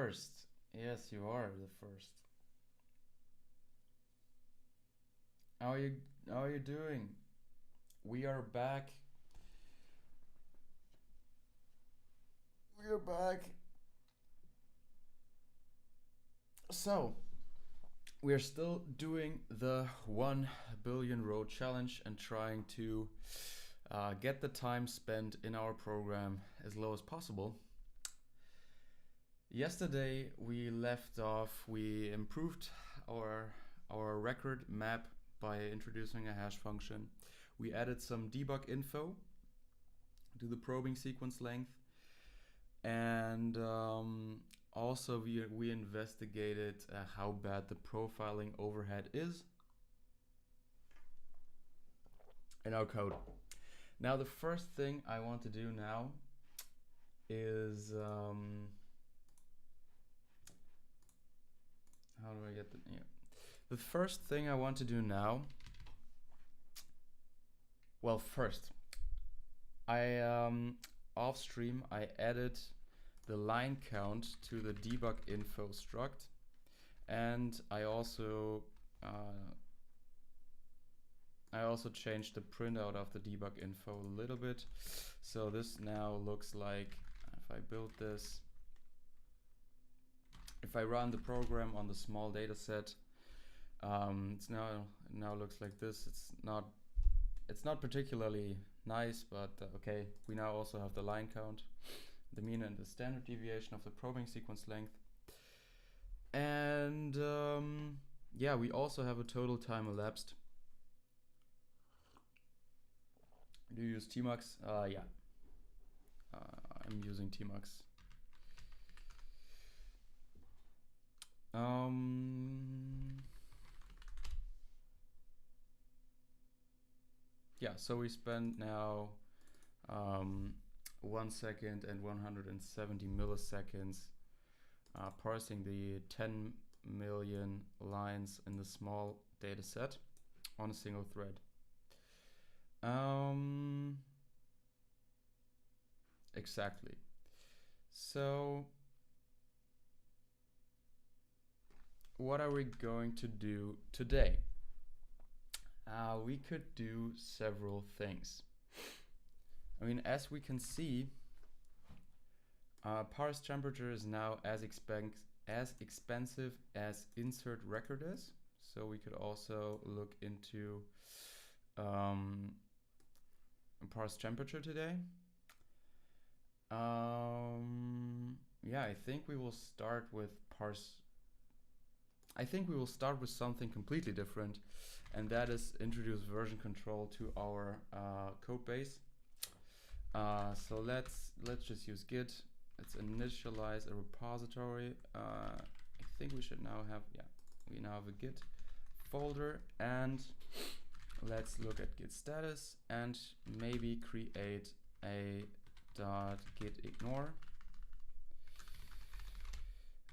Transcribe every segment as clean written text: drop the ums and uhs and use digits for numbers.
first. Yes, you are the first. How are you doing? We are back. We are back. So, we are still doing the 1 billion row challenge and trying to get the time spent in our program as low as possible. Yesterday we left off, we improved our record map by introducing a hash function. We added some debug info to the probing sequence length, and also we investigated how bad the profiling overhead is in our code. Now the first thing I want to do now is how do I get the The first thing I want to do now, well, first I off stream I added the line count to the debug info struct, and I also changed the printout of the debug info a little bit. So this now looks like, if I build this, if I run the program on the small data set, it now looks like this. It's not particularly nice, but okay. We now also have the line count, the mean and the standard deviation of the probing sequence length, and yeah, we also have a total time elapsed. Do you use Tmux? Yeah, I'm using Tmux. Yeah, so we spend now 1 second and 170 milliseconds parsing the 10 million lines in the small data set on a single thread. Exactly. So what are we going to do today? We could do several things. I mean, as we can see, parse temperature is now as expensive as insert record is. So we could also look into parse temperature today. Yeah, I think we will start with parse. I think we will start with something completely different, and that is introduce version control to our code base. So let's just use git. Let's initialize a repository. I think we should now have, yeah, we now have a git folder, and let's look at git status and maybe create a .git ignore.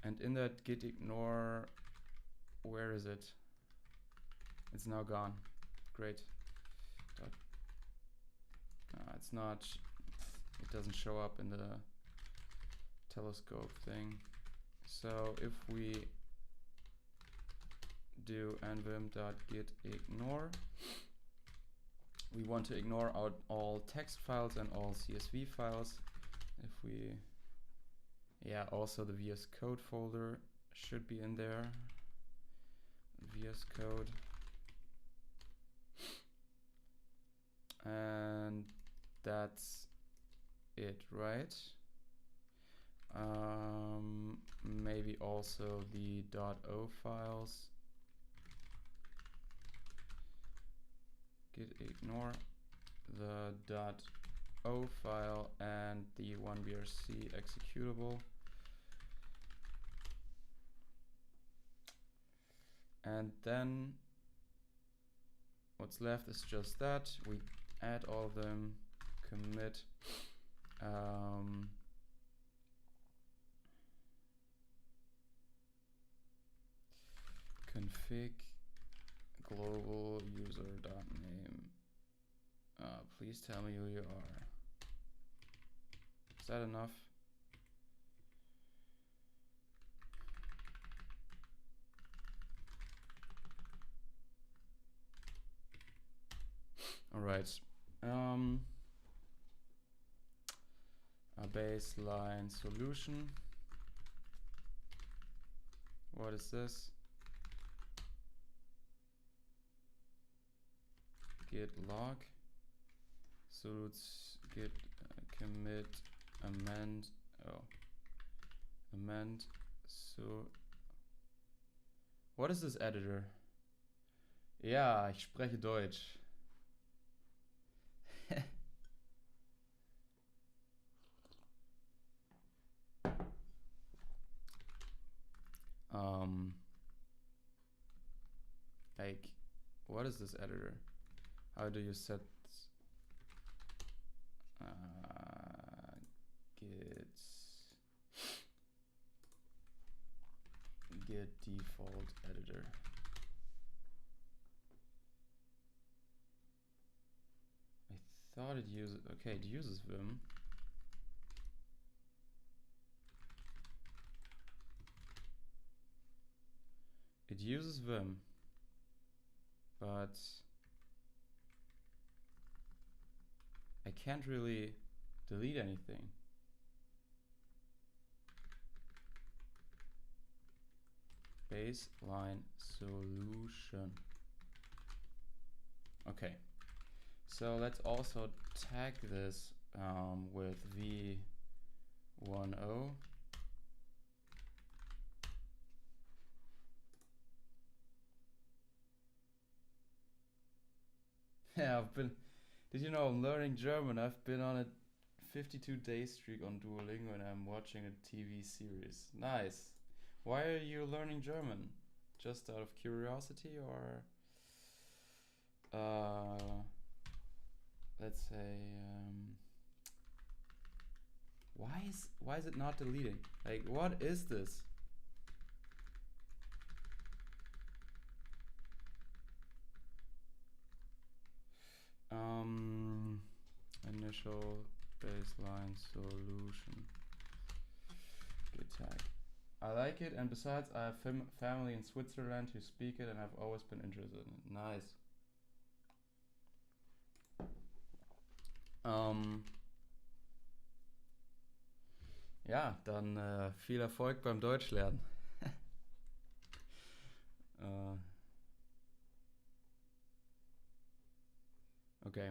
And in that git ignore, where is it? It's now gone. Great. It's not, it doesn't show up in the telescope thing. So if we do nvim.git ignore, we want to ignore out all text files and all CSV files. If we, yeah, also the VS Code folder should be in there. VS Code. And that's it, right? Maybe also the .o files. Git ignore the .o file and the 1brc executable. And then what's left is just that. We add all of them, commit config global user.name. Please tell me who you are. Is that enough? All right. A baseline solution. What is this? Git log. So it's git commit amend. Oh, amend. So what is this editor? Ja, ich spreche Deutsch. Like, what is this editor? How do you set git default editor? I thought it uses, okay, it uses Vim. It uses Vim, but I can't really delete anything. Baseline solution. Okay, so let's also tag this with v10. Yeah, did you know I'm learning German? I've been on a 52-day streak on Duolingo and I'm watching a TV series. Nice. Why are you learning German? Just out of curiosity, or let's say why is it not deleting? Like, what is this? Initial baseline solution git tag. I like it, and besides I have family in Switzerland who speak it and I've always been interested in it. Nice. Ja, dann viel Erfolg beim Deutschlernen. Okay,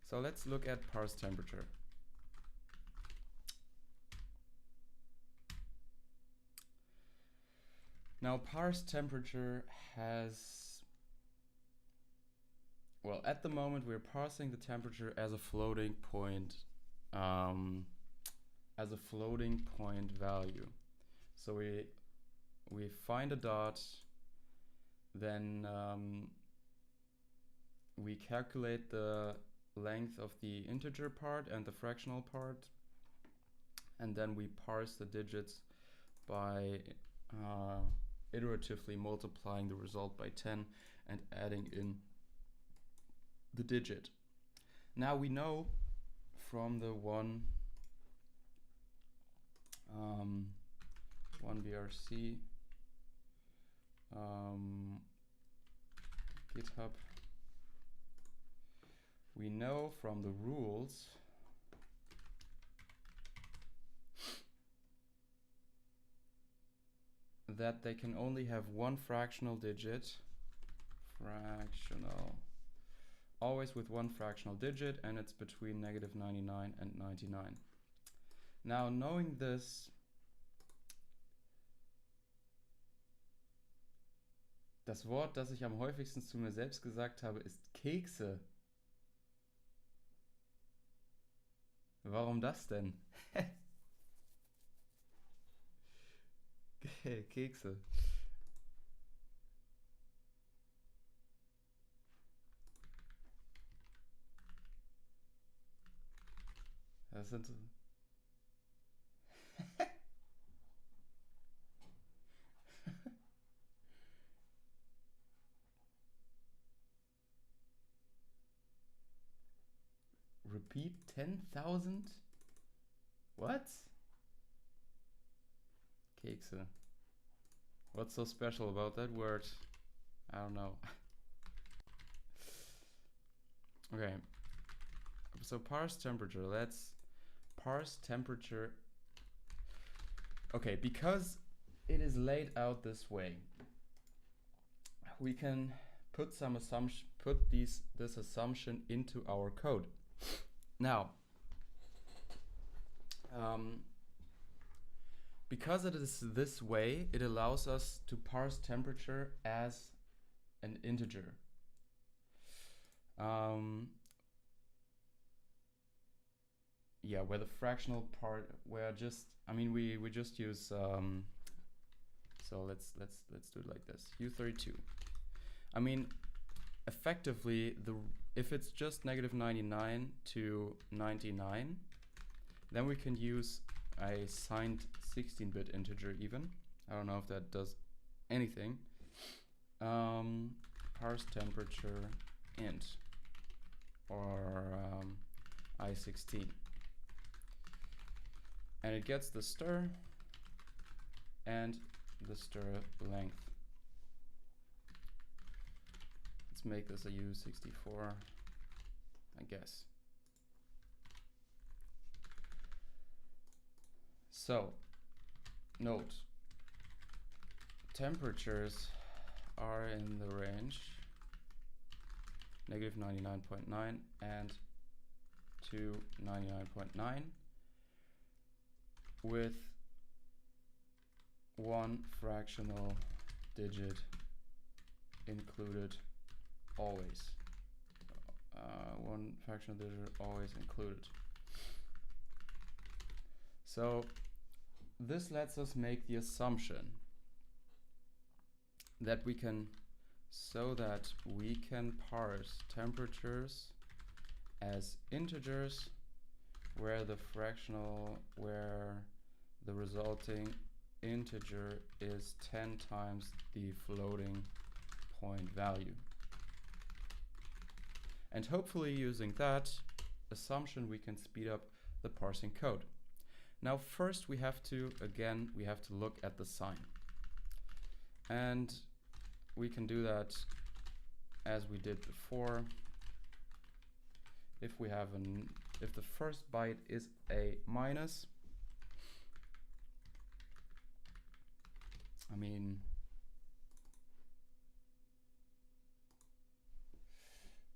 so let's look at parse temperature. Now parse temperature has, well, at the moment we're parsing the temperature as a floating point value. So we find a dot, then we calculate the length of the integer part and the fractional part, and then we parse the digits by iteratively multiplying the result by 10 and adding in the digit. Now we know from the one BRC GitHub, we know from the rules that they can only have one fractional digit, always with one fractional digit, and it's between -99 and 99. Now, knowing this, das Wort, das ich am häufigsten zu mir selbst gesagt habe, ist Kekse. Warum das denn? Kekse. Das sind so. Repeat 10,000? What? Kekse. What's so special about that word? I don't know. Okay, so parse temperature. Let's parse temperature. Okay, because it is laid out this way, we can put some assumption, this assumption into our code. Now, because it is this way, it allows us to parse temperature as an integer. Yeah, where the fractional part, where just, I mean, we just use, so let's do it like this, U32. I mean, effectively, if it's just -99 to 99, then we can use a signed 16-bit integer even. I don't know if that does anything. Parse temperature int, or I16. And it gets the stir and the stir length. Let's make this a U64, I guess. So, note, temperatures are in the range -99.9 and to 99.9 with one fractional digit included always. One fractional digit always included. So this lets us make the assumption that we can parse temperatures as integers where the resulting integer is 10 times the floating point value. And hopefully using that assumption we can speed up the parsing code. Now first we have to look at the sign. And we can do that as we did before. If the first byte is a minus, I mean,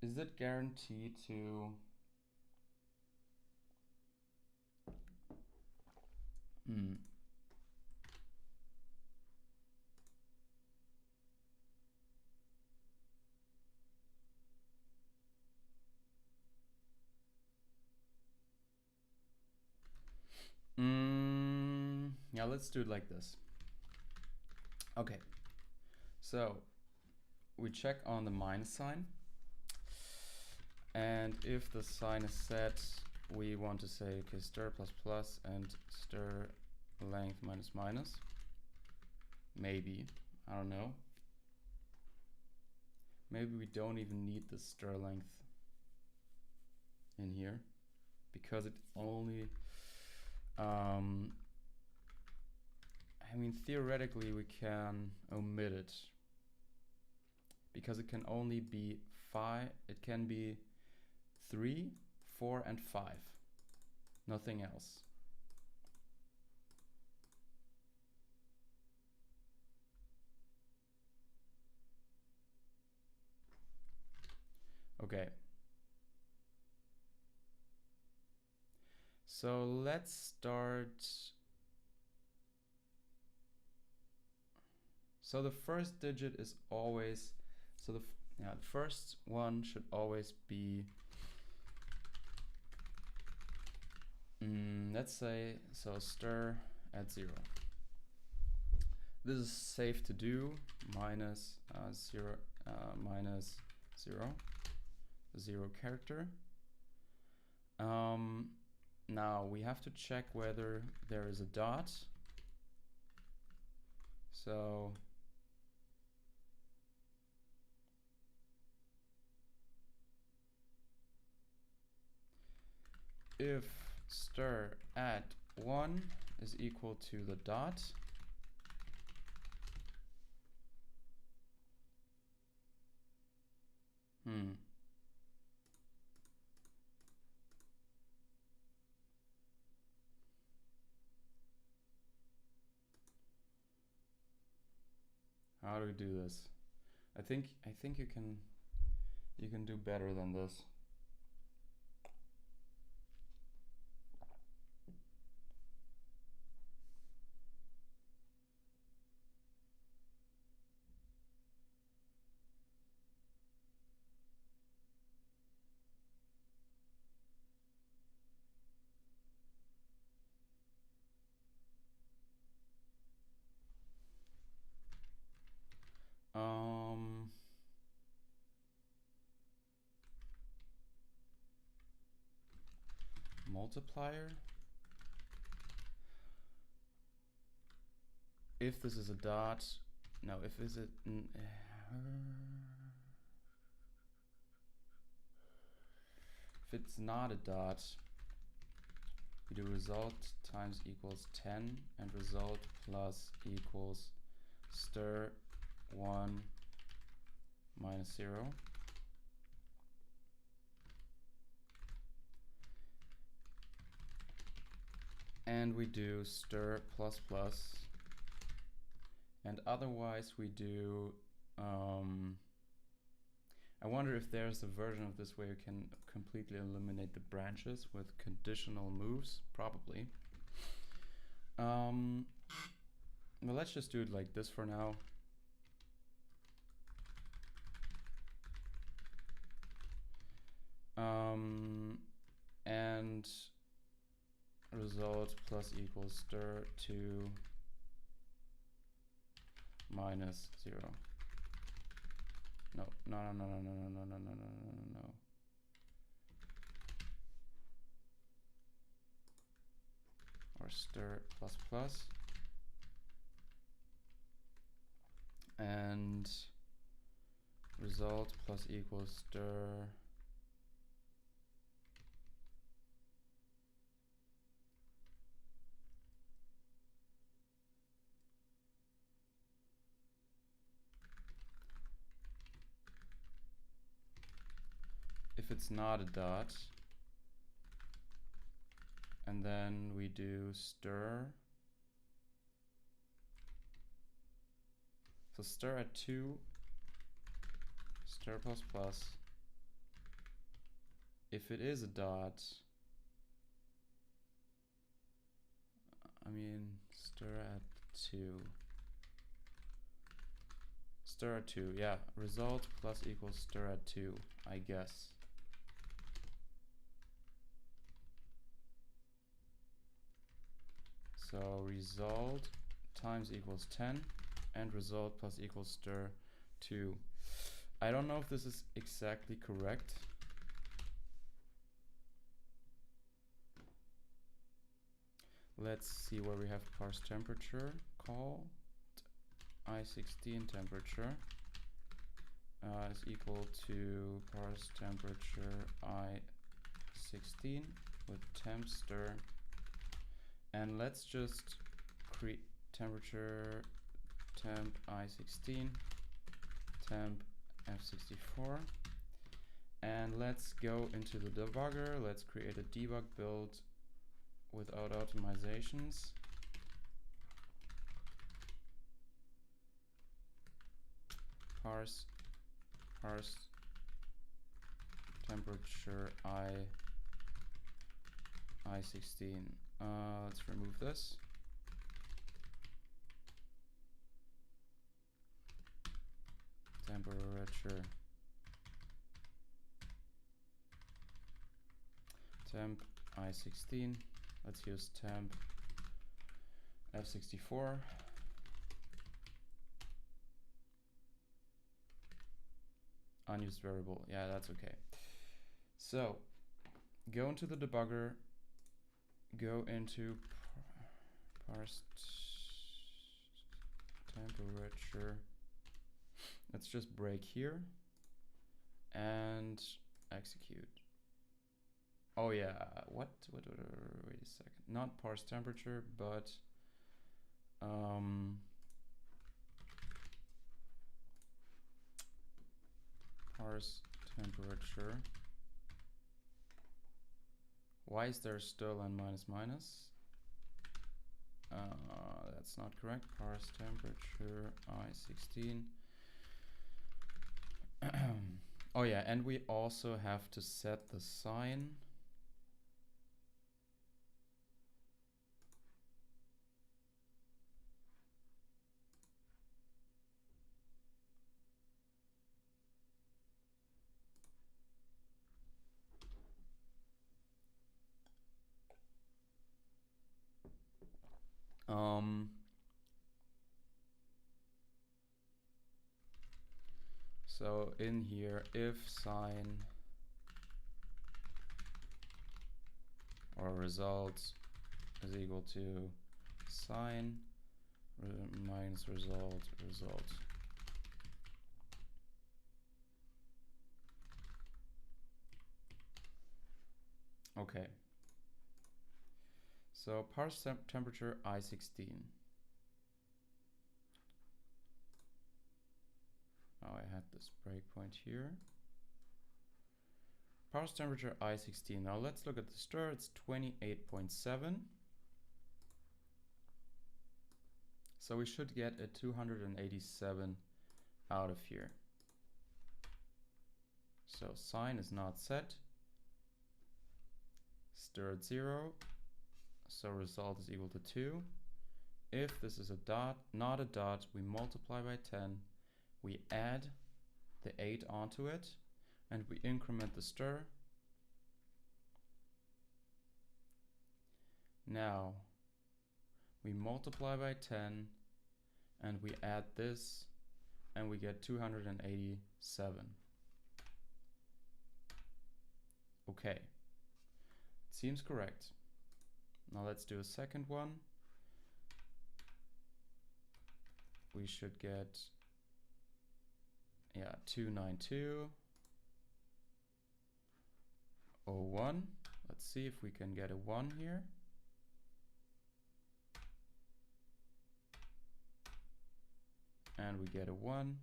is it guaranteed to yeah, let's do it like this. Okay, so we check on the minus sign, and if the sign is set, we want to say, okay, stir plus plus and stir length minus minus. Maybe, I don't know. Maybe we don't even need the stir length in here because it only, I mean, theoretically we can omit it because it can only be 5, it can be 3, 4 and 5, nothing else. Okay. So let's start. So the first digit is always, so the first one should always be, let's say, so stir at 0. This is safe to do, minus 0, the 0 character. Now we have to check whether there is a dot. So if stir at 1 is equal to the dot, how do we do this? I think you can do better than this. Multiplier. If this is a dot, no, if it's not a dot, we do result times equals 10 and result plus equals stir 1 minus 0. And we do stir plus plus. And otherwise we do, I wonder if there's a version of this where you can completely eliminate the branches with conditional moves. Probably. Well, let's just do it like this for now. And result plus equals stir 2 minus 0. No. Or stir plus plus. And result plus equals stir if it's not a dot, and then we do stir. So stir at 2, stir plus plus. If it is a dot, I mean stir at 2. Stir at 2, yeah. Result plus equals stir at 2, I guess. So result times equals 10 and result plus equals stir 2. I don't know if this is exactly correct. Let's see where we have parse temperature called. I16 temperature is equal to parse temperature I16 with temp stir. And let's just create temperature temp I16 temp F64, and let's go into the debugger. Let's create a debug build without optimizations. Parse temperature I16. Let's remove this. Temperature temp I16. Let's use temp F64. Unused variable. Yeah, that's okay. So go into the debugger, go into parse temperature. Let's just break here and execute. Oh yeah, what wait a second. Not parse temperature, but parse temperature. Why is there still and minus minus? That's not correct. Parse temperature I16. Oh yeah, and we also have to set the sign. So in here, if sign or result is equal to sign minus result. Okay. So parse temperature I16. Oh, I had this breakpoint here. Parse temperature I16. Now let's look at the stir. It's 28.7. So we should get a 287 out of here. So sign is not set. Stir at 0. So result is equal to 2. If this is a dot, not a dot, we multiply by 10. We add the 8 onto it, and we increment the stir. Now we multiply by 10, and we add this, and we get 287. Okay, seems correct. Now let's do a second one. We should get 292.01. Let's see if we can get a 1 here. And we get a 1.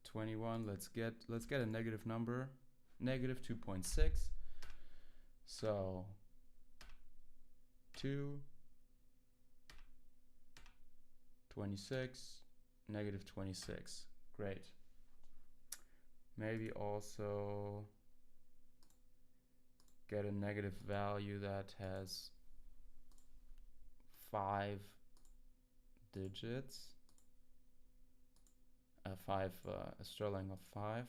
21. Let's get a negative number. Negative 2.6. So 2, 26, negative 26. Great. Maybe also get a negative value that has 5 digits. A sterling of 5.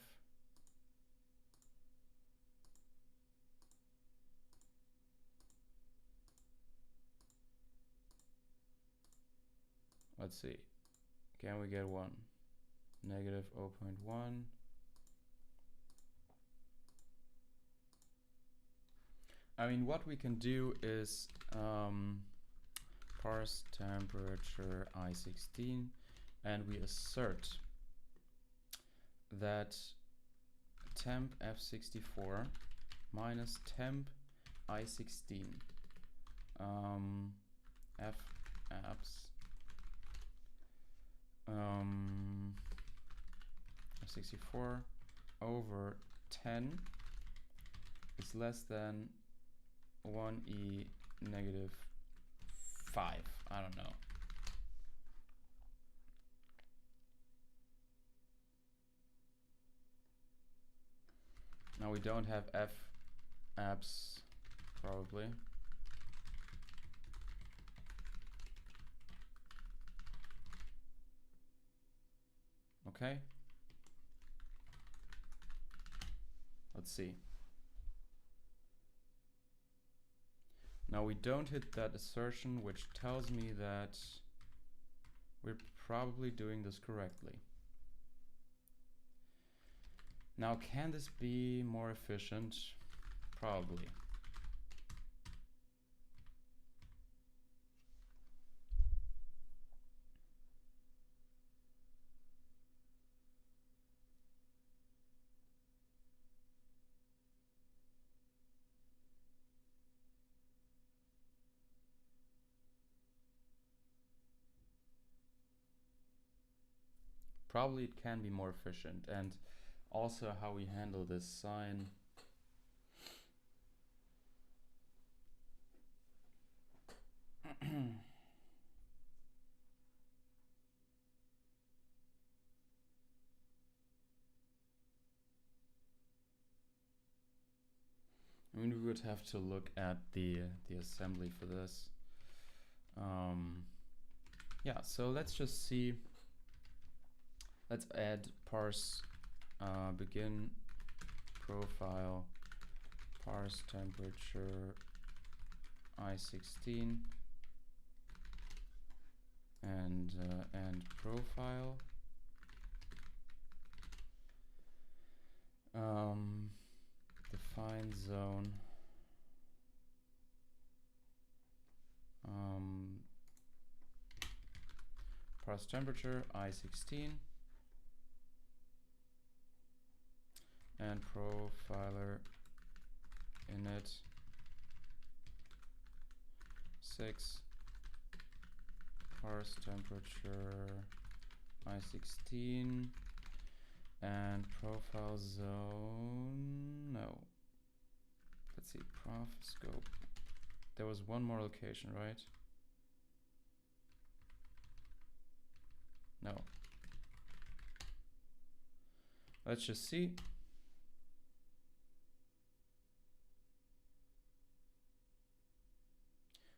Let's see. Can we get 1? Negative 0.1. I mean, what we can do is parse temperature I16, and we assert that temp F64 minus temp I16 F apps F64 over 10 is less than 1e negative 5. I don't know. Now we don't have F apps probably. Okay. Let's see. Now we don't hit that assertion, which tells me that we're probably doing this correctly. Now, can this be more efficient? Probably. Probably it can be more efficient, and also how we handle this sign. mean, we would have to look at the assembly for this. Yeah, so let's just see. Let's add parse begin profile parse temperature I16 and profile. Define zone. Parse temperature I16 and profiler init 6 parse temperature I16 and profile zone. No. Let's see, prof scope. There was one more location, right? No. Let's just see.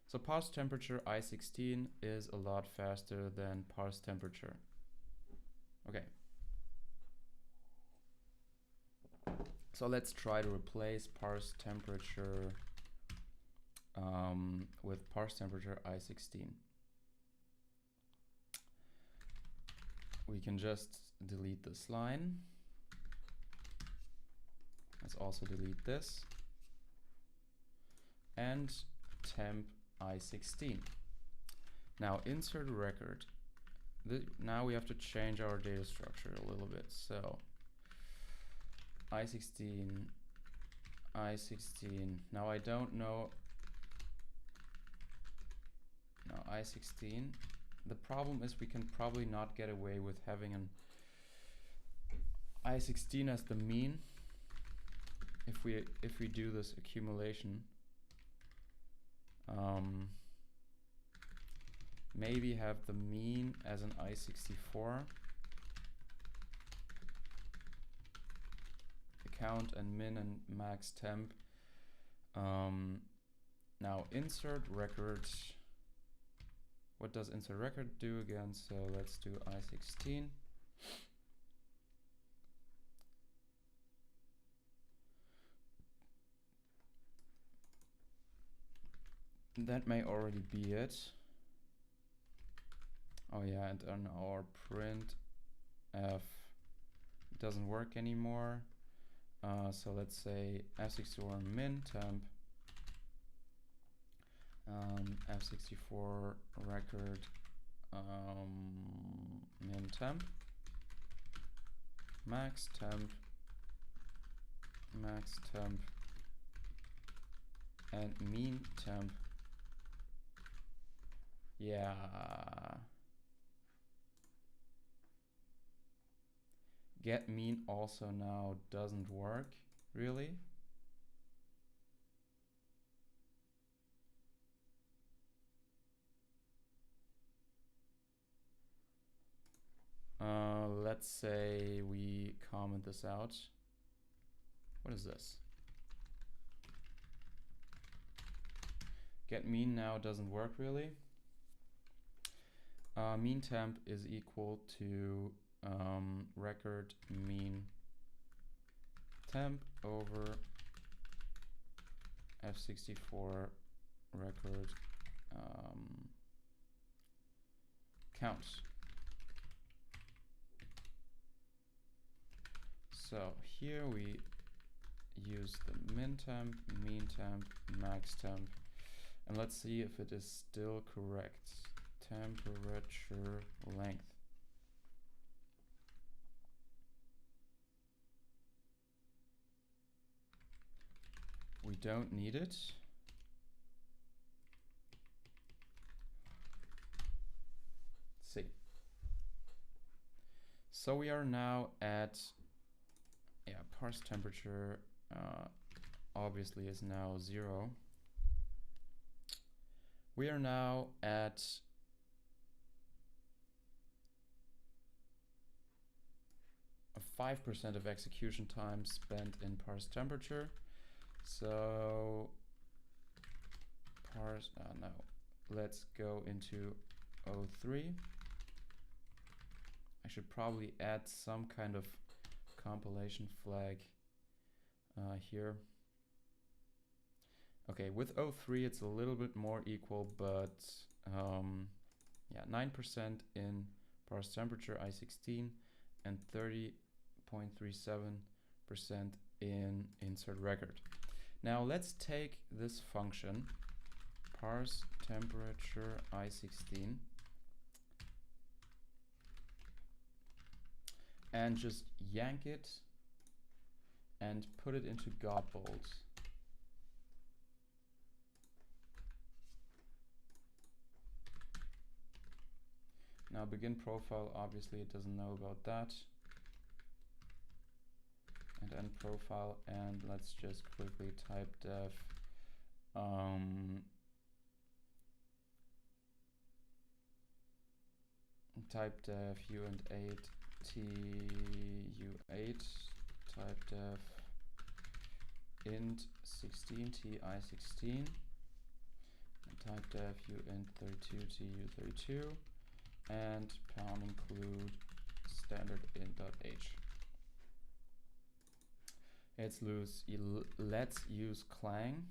So parse temperature I16 is a lot faster than parse temperature. Okay. So let's try to replace parse temperature with parse temperature I16. We can just delete this line. Let's also delete this. And temp I16. Now insert record. Now we have to change our data structure a little bit. So I16. Now I don't know. Now I16. The problem is we can probably not get away with having an I16 as the mean if we do this accumulation. Maybe have the mean as an I64. Count and min and max temp. Now insert record. What does insert record do again? So let's do I16. That may already be it. Oh yeah, and on our print f it doesn't work anymore. So let's say f64 min temp, f64 record min temp, max temp, and mean temp. Yeah. Get mean also now doesn't work, really. Let's say we comment this out. What is this? Get mean now doesn't work, really. Mean temp is equal to record mean temp over f64 record count. So here we use the min temp, mean temp, max temp, and let's see if it is still correct. Temperature length. We don't need it. Let's see. So we are now at, yeah, parse temperature obviously is now 0. We are now at a 5% of execution time spent in parse temperature. So parse, no, let's go into O3. I should probably add some kind of compilation flag here. Okay, with O3 it's a little bit more equal, but yeah, 9% in parse temperature I16 and 30.37% in insert record. Now let's take this function parse temperature I16 and just yank it and put it into God bold. Now begin profile, obviously it doesn't know about that. And end profile, and let's just quickly type def u8 tu8 type def int 16 ti16 and type def uint32 tu32 and pound include standard int.h. Let's use clang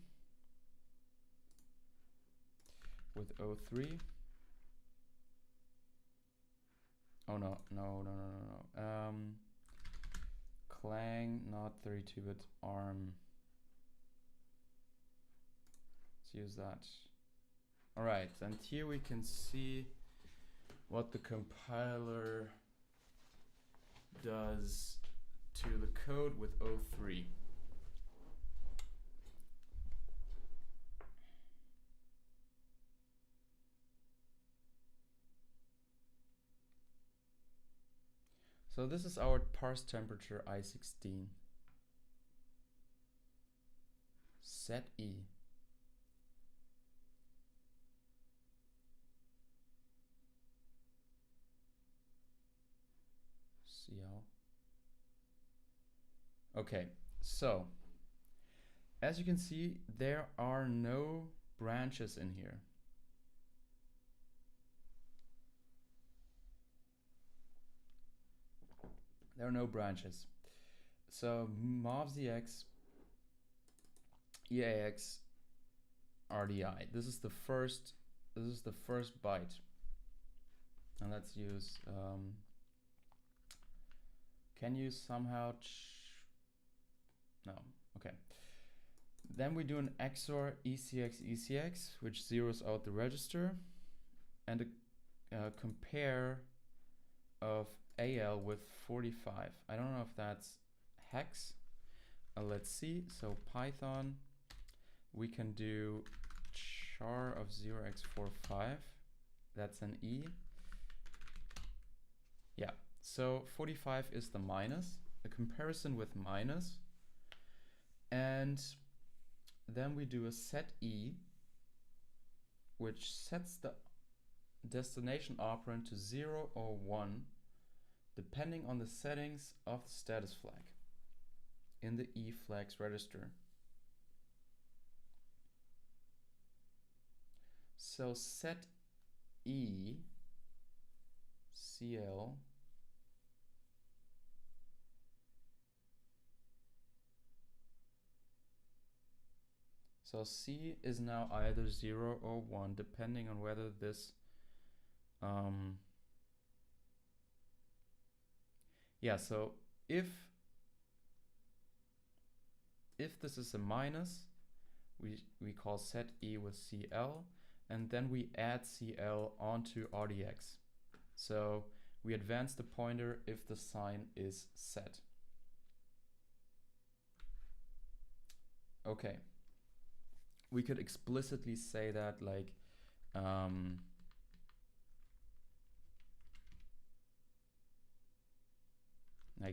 with O3. Oh no. Clang, not 32-bit ARM. Let's use that. All right, and here we can see what the compiler does to the code with O3. So this is our parse temperature I16. Set E. CL. Okay, so as you can see, there are no branches in here. There are no branches. So mobzx eax RDI. This is the first byte. And let's use can you somehow no, okay. Then we do an XOR ECX, which zeroes out the register, and a compare of AL with 45. I don't know if that's hex. Let's see. So Python, we can do char of 0x45. That's an E. Yeah. So 45 is the minus. A comparison with minus. And then we do a set E, which sets the destination operand to 0 or 1, depending on the settings of the status flag in the E flags register. So set E CL so C is now either 0 or 1, depending on whether this yeah, so if this is a minus, we call set E with CL, and then we add CL onto RDX. So we advance the pointer if the sign is set. Okay. We could explicitly say that like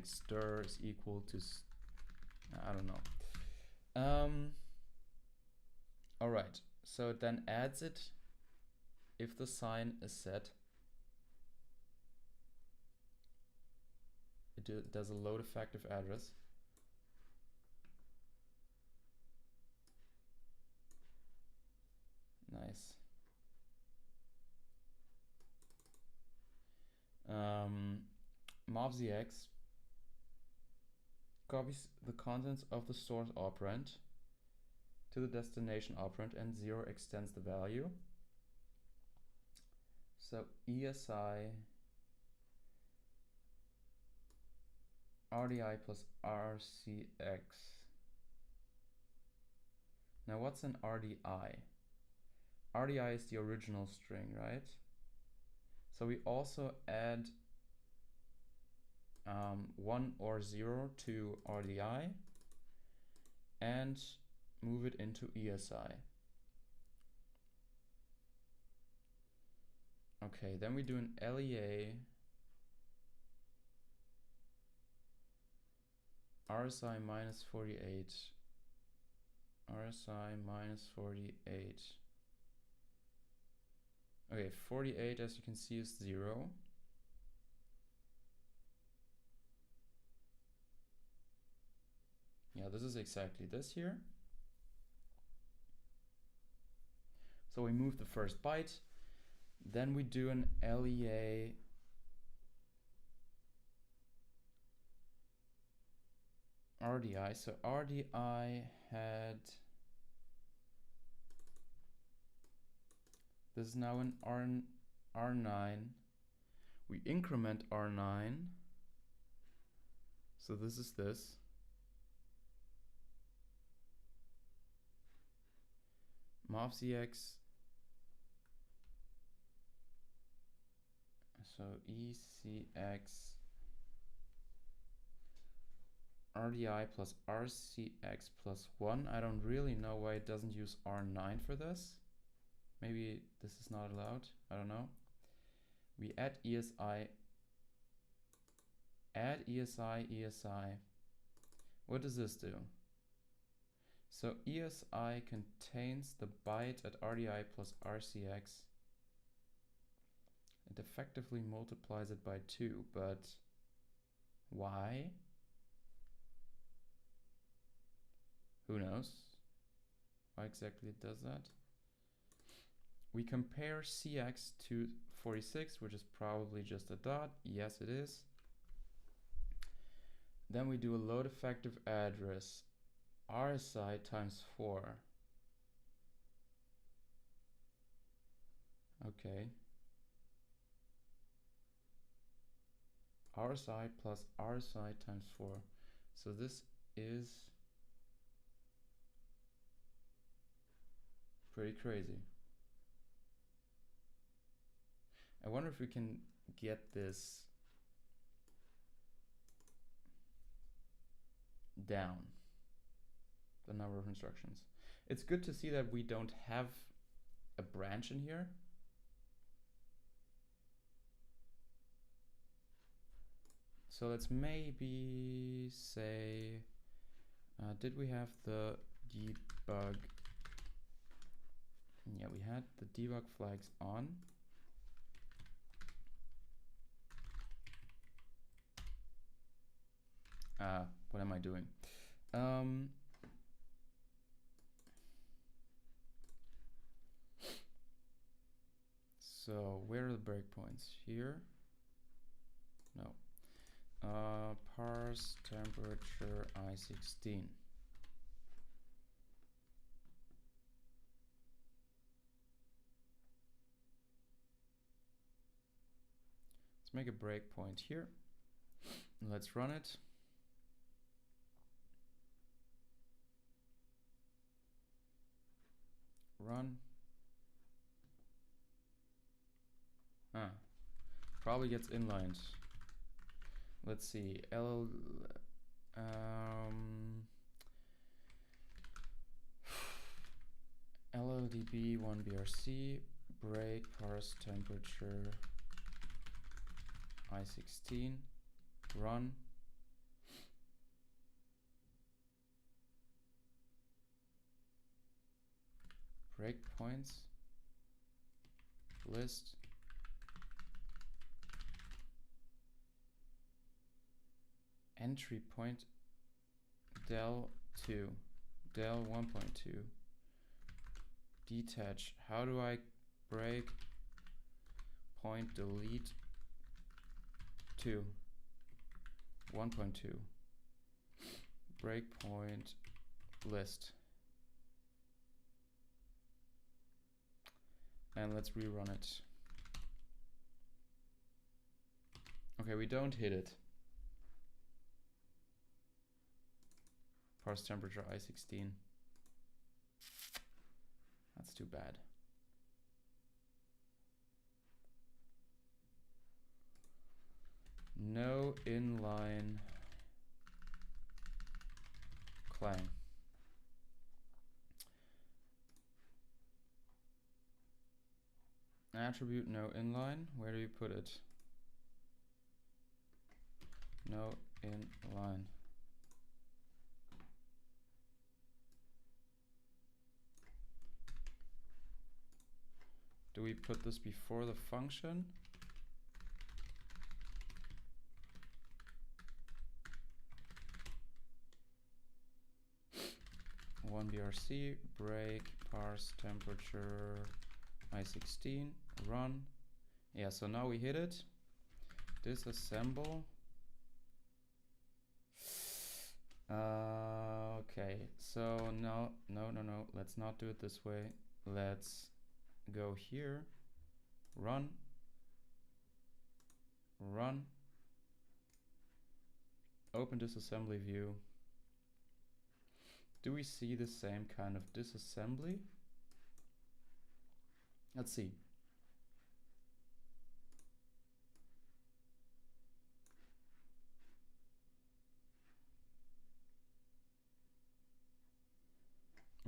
stir is equal to I don't know. All right, so it then adds it if the sign is set. It does a load effective address. mobzx copies the contents of the source operand to the destination operand, and 0 extends the value. So ESI RDI plus RCX. Now what's an RDI? RDI is the original string, right? So we also add 1 or 0 to RDI and move it into ESI. Okay, then we do an LEA RSI minus 48, RSI minus 48. Okay, 48, as you can see, is 0. Yeah, this is exactly this here. So we move the first byte, then we do an LEA RDI. So RDI had, this is now an R9. We increment R9. So this is this. mobzx. So ECX RDI plus RCX plus 1. I don't really know why it doesn't use R9 for this. Maybe this is not allowed. I don't know. We add ESI. Add ESI, ESI. What does this do? So ESI contains the byte at RDI plus RCX. It effectively multiplies it by 2, but why? Who knows why exactly it does that? We compare CX to 46, which is probably just a dot. Yes, it is. Then we do a load effective address, RSI times 4. Okay. RSI plus RSI times 4. So this is pretty crazy. I wonder if we can get this down, the number of instructions. It's good to see that we don't have a branch in here. So let's maybe say, did we have the debug? Yeah, we had the debug flags on. What am I doing? So where are the breakpoints? Here? No. Parse temperature I16. Let's make a breakpoint here. Let's run it. Run. Probably gets inlined. Let's see. LLDB 1BRC break parse temperature I16. Run. Breakpoints. List. Entry point del 2, del 1.2, detach. How do I break point delete 2? 1.2 breakpoint list, and let's rerun it. Okay, we don't hit it. Parse temperature I16. That's too bad. No inline clang. Attribute no inline. Where do you put it? No inline. Do we put this before the function? One BRC break parse temperature I16 run. Yeah, so now we hit it. Disassemble. Okay, so no, let's not do it this way. Let's go here, run, open disassembly view. Do we see the same kind of disassembly? Let's see.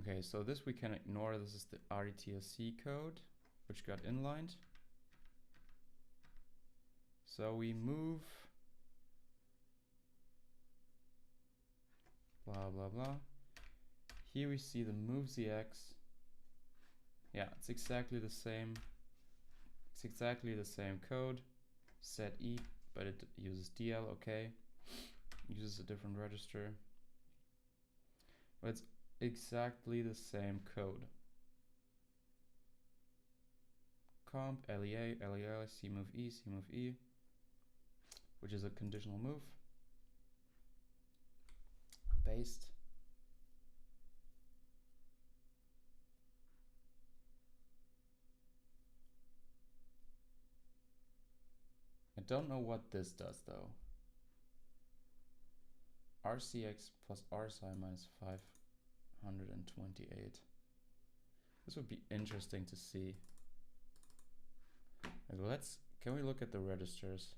Okay, so this we can ignore. This is the RTSC code, which got inlined. So we move blah blah blah. Here we see the moveZX. Yeah, it's exactly the same. It's exactly the same code. Set E, but it uses DL. Okay, uses a different register, but it's exactly the same code. Comp LEA CMove E, which is a conditional move. Paste. I don't know what this does though. RCX plus RSI minus 528. This would be interesting to see. Like, can we look at the registers?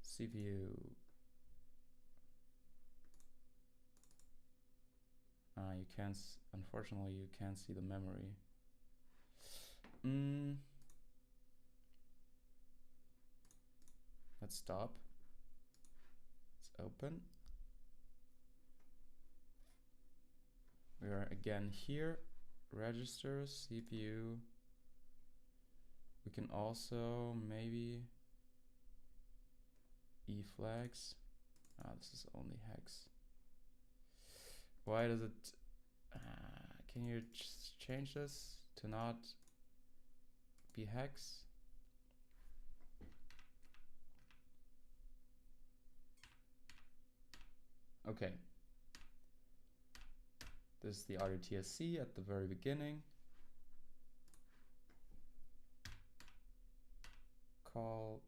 CPU. You can't, unfortunately you can't see the memory. Let's stop. Let's open. We are again here, registers, CPU. We can also maybe E flags. This is only hex. Why does it, can you just change this to not be hex? Okay. This is the RTSC at the very beginning. Call,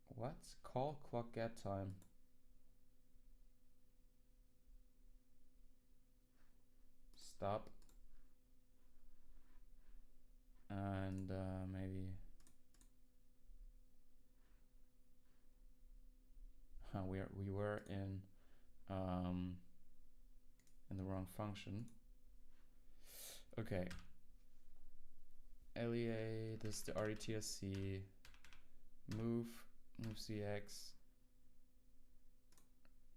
what? Call clock get time. Stop. And maybe we were in the wrong function. Okay. LEA, this is the RTSC. moveCX,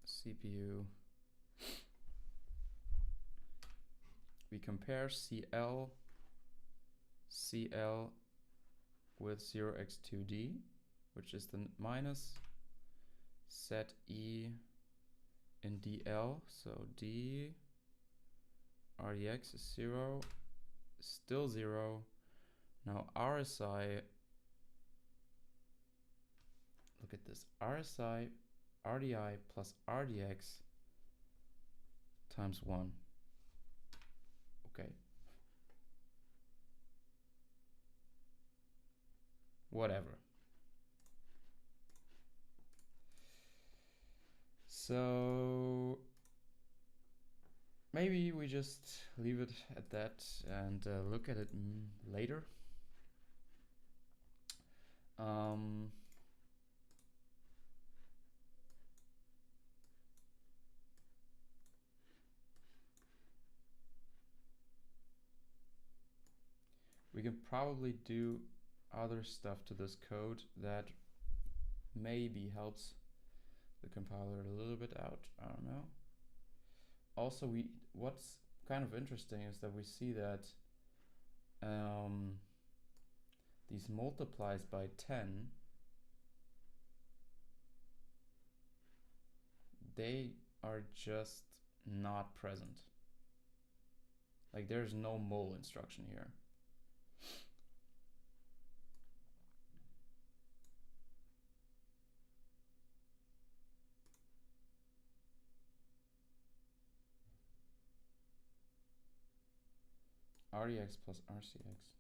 CPU. We compare CL with 0x2D, which is the minus. Set E in DL, so D RDX is 0, still 0. Now RSI this RSI, RDI plus RDX times 1. Okay. Whatever. So maybe we just leave it at that and look at it later. We can probably do other stuff to this code that maybe helps the compiler a little bit out. I don't know. Also, what's kind of interesting is that we see that these multiplies by 10, they are just not present. Like there's no mul instruction here. RDX plus RCX.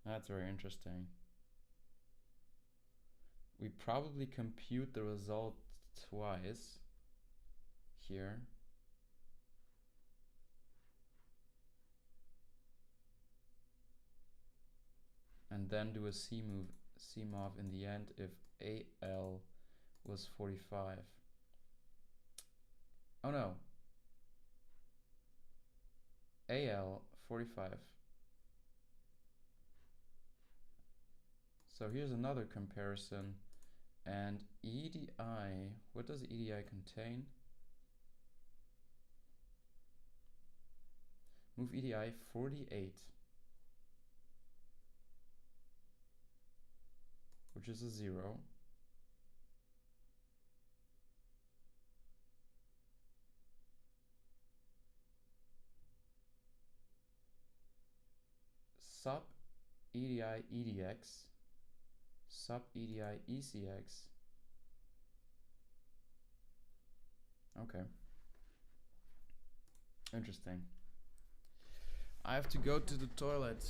That's very interesting. We probably compute the result twice here. And then do a CMOV in the end if AL was 45. Oh no. AL 45. So here's another comparison. And EDI, what does EDI contain? Move EDI 48. Which is a 0. Sub EDI EDX, sub EDI ECX. Okay. Interesting. I have to go to the toilet.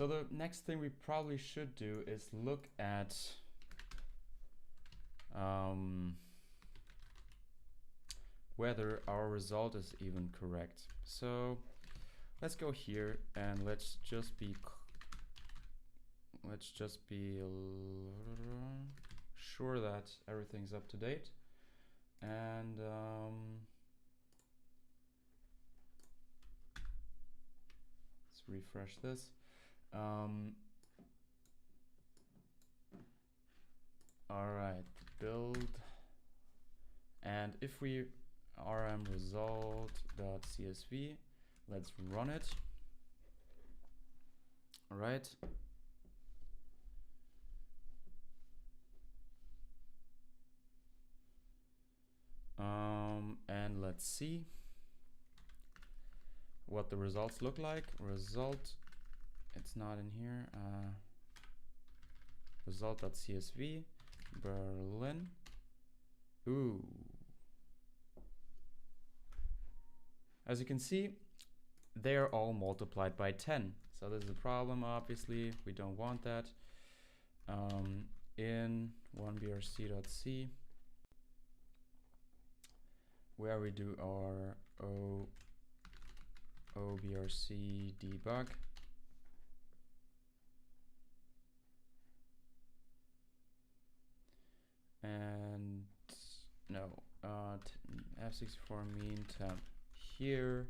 So the next thing we probably should do is look at whether our result is even correct. So let's go here and let's just be sure that everything's up to date. And let's refresh this. All right, build. And if we rm result.csv, let's run it. All right. And let's see what the results look like. Result, it's not in here. Result.csv, Berlin. Ooh. As you can see, they're all multiplied by 10. So this is a problem, obviously. We don't want that. In 1brc.c, where we do our obrc debug. And no, F64 mean temp. Here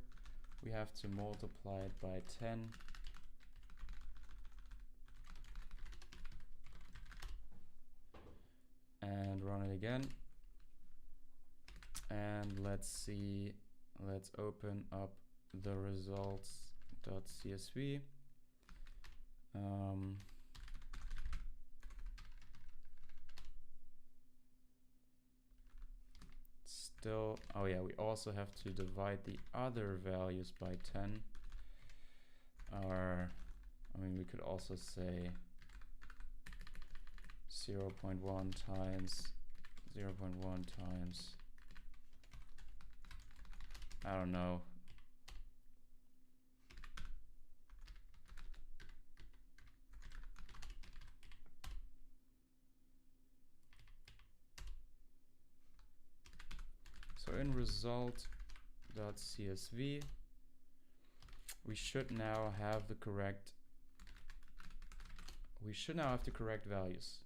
we have to multiply it by 10. And run it again. And let's see, let's open up the results.csv. Still, oh yeah, we also have to divide the other values by 10. Or, I mean, we could also say 0.1 times 0.1 times, I don't know. So in result.csv, we should now have the correct values.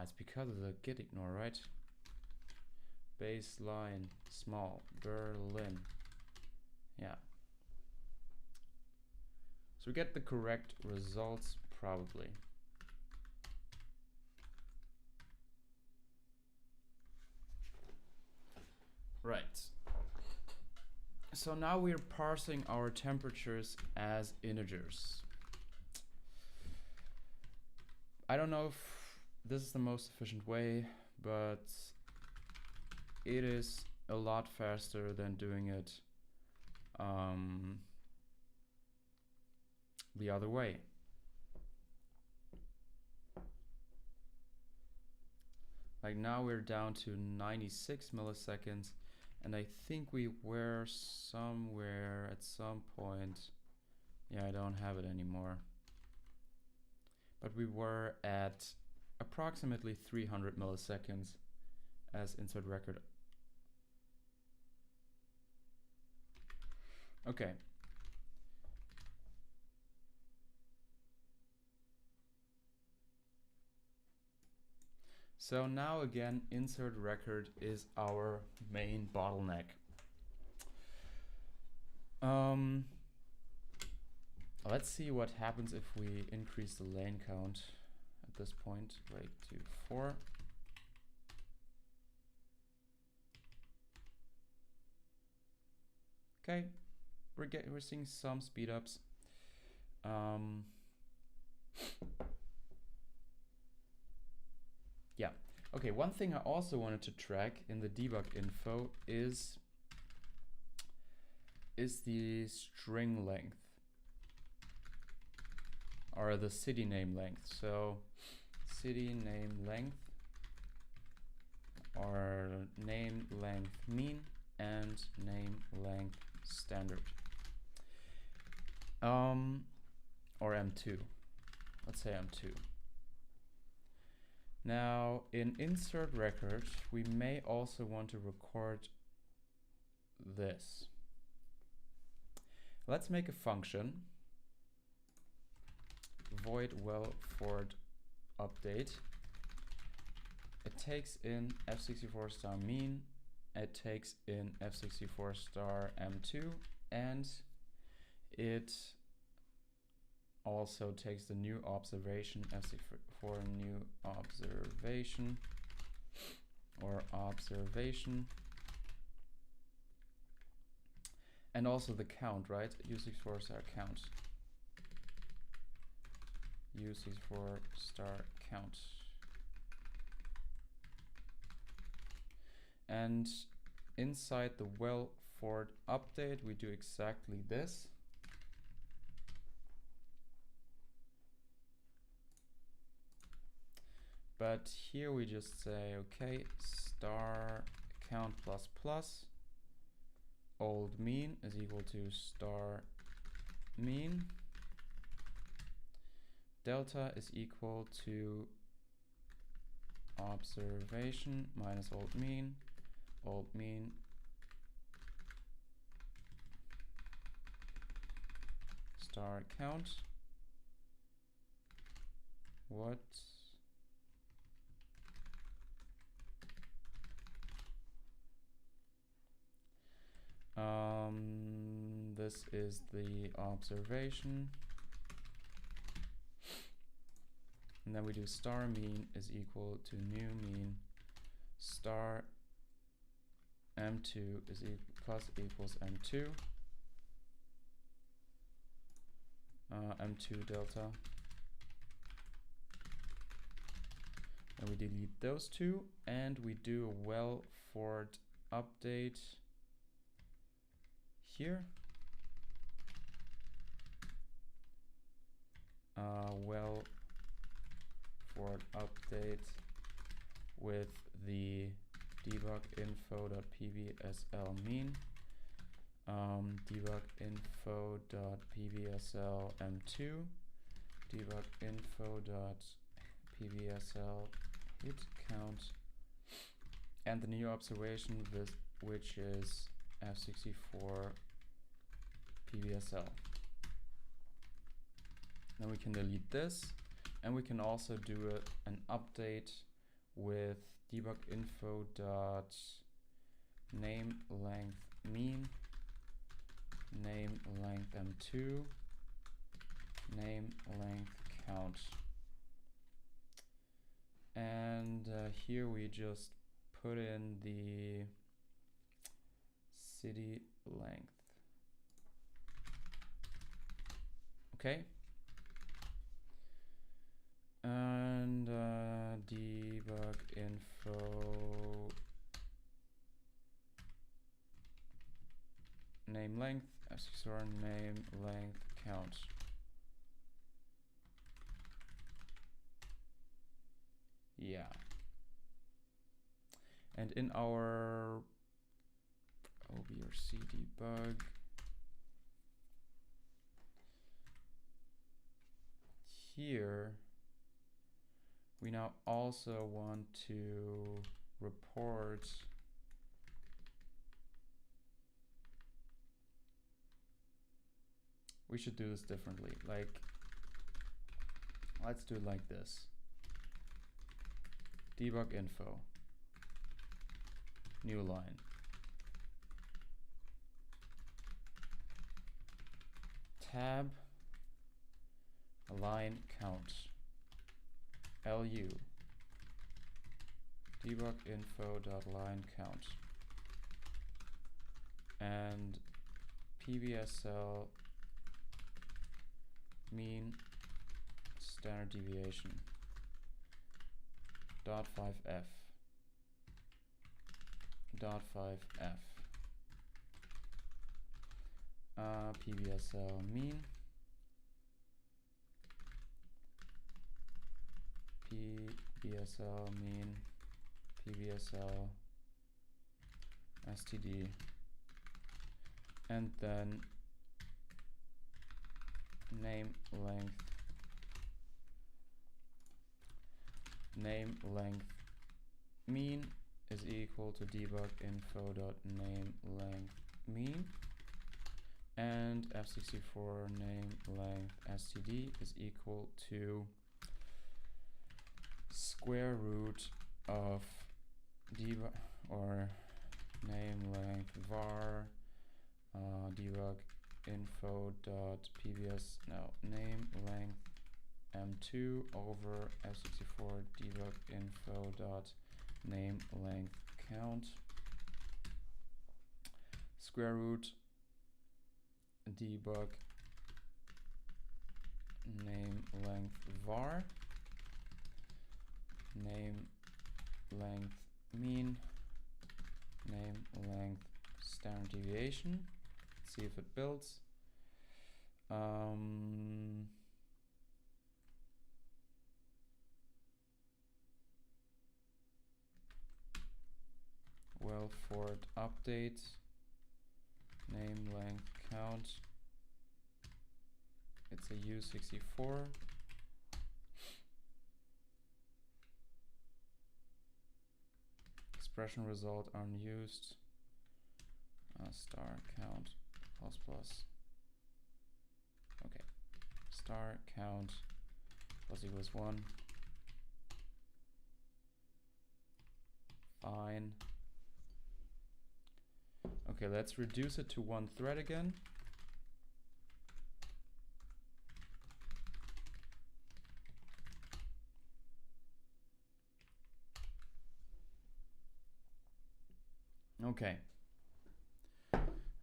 It's because of the git ignore, right? Baseline small Berlin. Yeah. So we get the correct results probably. Right. So now we're parsing our temperatures as integers. I don't know if this is the most efficient way, but it is a lot faster than doing it the other way. Like now we're down to 96 milliseconds, and I think we were somewhere at some point. Yeah, I don't have it anymore. But we were at approximately 300 milliseconds as insert record. Okay. So now again, insert record is our main bottleneck. Let's see what happens if we increase the lane count at this point, like to 4. Okay, we're seeing some speed ups. Yeah. Okay, one thing I also wanted to track in the debug info is the string length, or the city name length. So city name length, or name length mean, and name length standard. Or M2. Let's say M2. Now in insert record, we may also want to record this. Let's make a function, void well forward update. It takes in f64 star mean, it takes in f64 star m2, and it also takes the new observation f64 new observation or observation, and also the count, right? u64 star count. u64 star count. And inside the well forward update, we do exactly this. But here we just say, okay, star count plus plus old mean is equal to star mean. Delta is equal to observation minus old mean star count. What? This is the observation. And then we do star mean is equal to new mean star m2 is plus equals m2 m2 delta, and we delete those two, and we do a well forward update here. Well forward update with the debug info.pbsl mean, debug info.pbsl m2, debug info.pbsl hit count, and the new observation with which is f64 pbsl. Then we can delete this, and we can also do an update with debug info dot name length mean, name length m2, name length count, and here we just put in the city length. Okay. And debug info name length f64 name length count. Yeah. And in our OB/C debug, here we now also want to report we should do this differently. Like, let's do it like this. Debug info, new line, tab line count, lu debug info dot line count, and pbsl mean standard deviation dot 5f dot 5f pbsl mean pbsl mean pbsl std, and then name length mean is equal to debug info.name length mean, and f64 name length std is equal to square root of debug or name length var debug info.pbs name length m2 over f64 debug info.name length count square root debug name length var name length mean name length standard deviation. See if it builds. Well, for it update name length count, it's a U64. Expression result unused. Star count plus plus. Okay. Star count plus equals 1. Fine. Okay, let's reduce it to one thread again. Okay.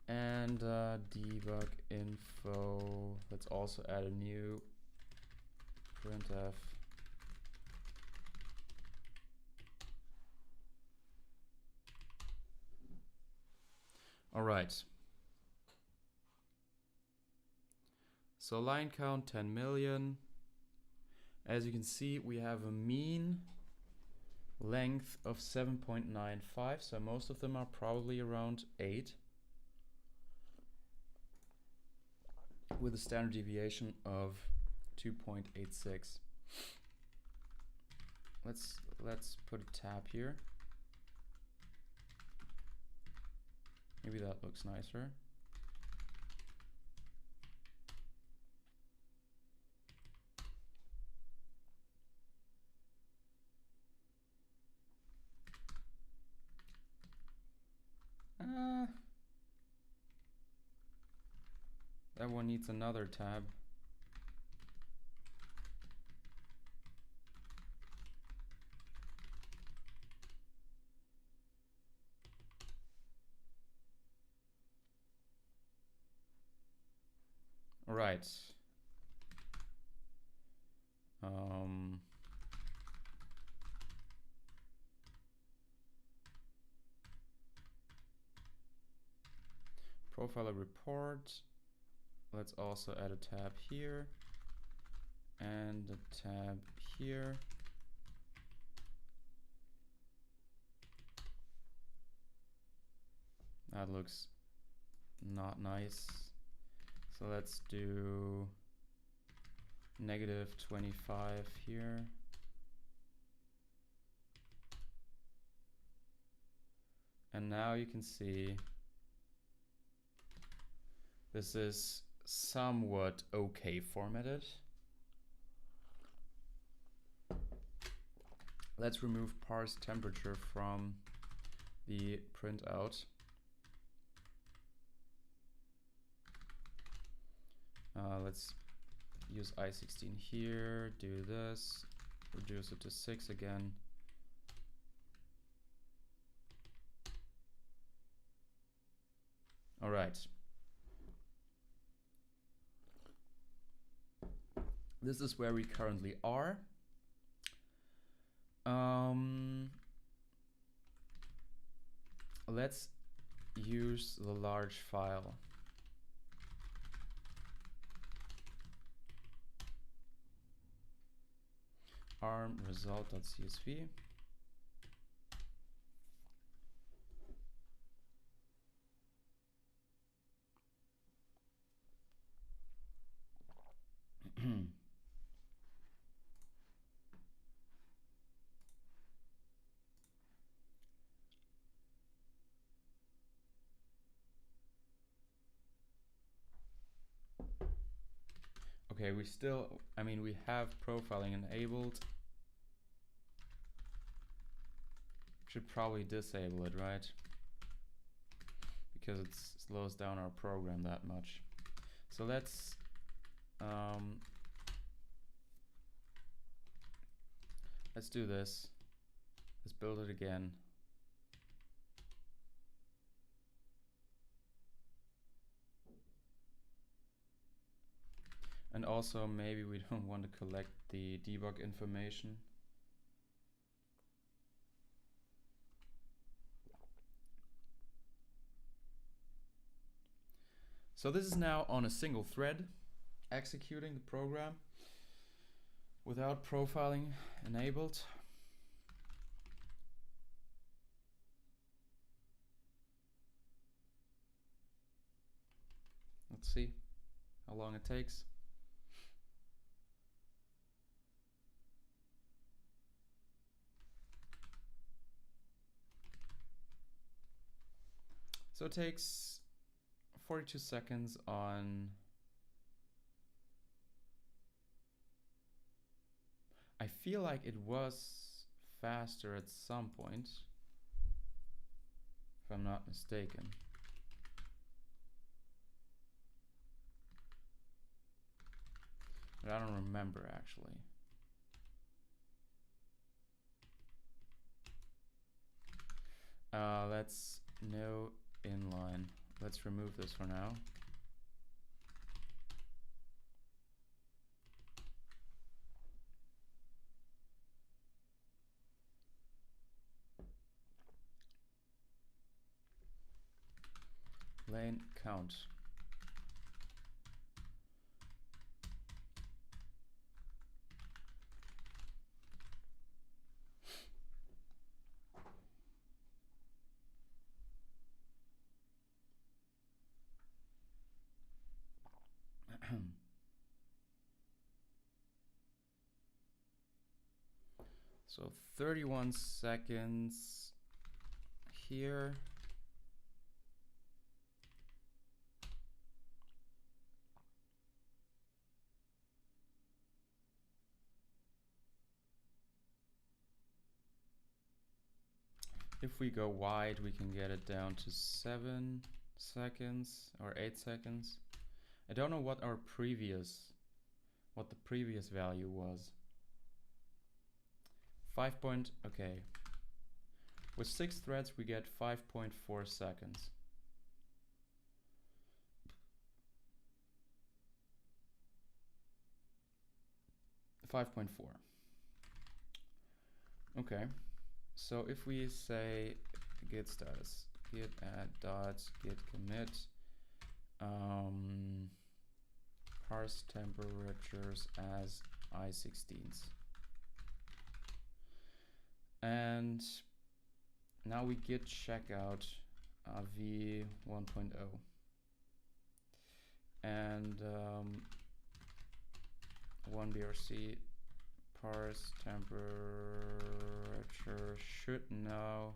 And debug info. Let's also add a new printf. All right. So line count 10 million. As you can see, we have a mean length of 7.95. So most of them are probably around 8. With a standard deviation of 2.86. Let's put a tab here. Maybe that looks nicer. That one needs another tab. All right. Profiler report. Let's also add a tab here and a tab here. That looks not nice. So let's do -25 here. And now you can see this is somewhat okay formatted. Let's remove parse temperature from the printout. Let's use I16 here, do this, reduce it to 6 again. All right. This is where we currently are. Let's use the large file. arm result.csv. Okay, we still, I mean, we have profiling enabled. Should probably disable it, right? Because it slows down our program that much. So let's do this. Let's build it again. And also maybe we don't want to collect the debug information. So this is now on a single thread executing the program without profiling enabled. Let's see how long it takes. So it takes 42 seconds on. I feel like it was faster at some point, if I'm not mistaken. But I don't remember actually. Let's no inline. Let's remove this for now. Lane count. So 31 seconds here. If we go wide, we can get it down to 7 seconds or 8 seconds. I don't know what the previous value was. Okay. With 6 threads, we get 5.4 seconds. Okay. So if we say git status, git add dot git commit, parse temperatures as I16s. And now we git checkout v 1.0. And 1brc parse temperature should now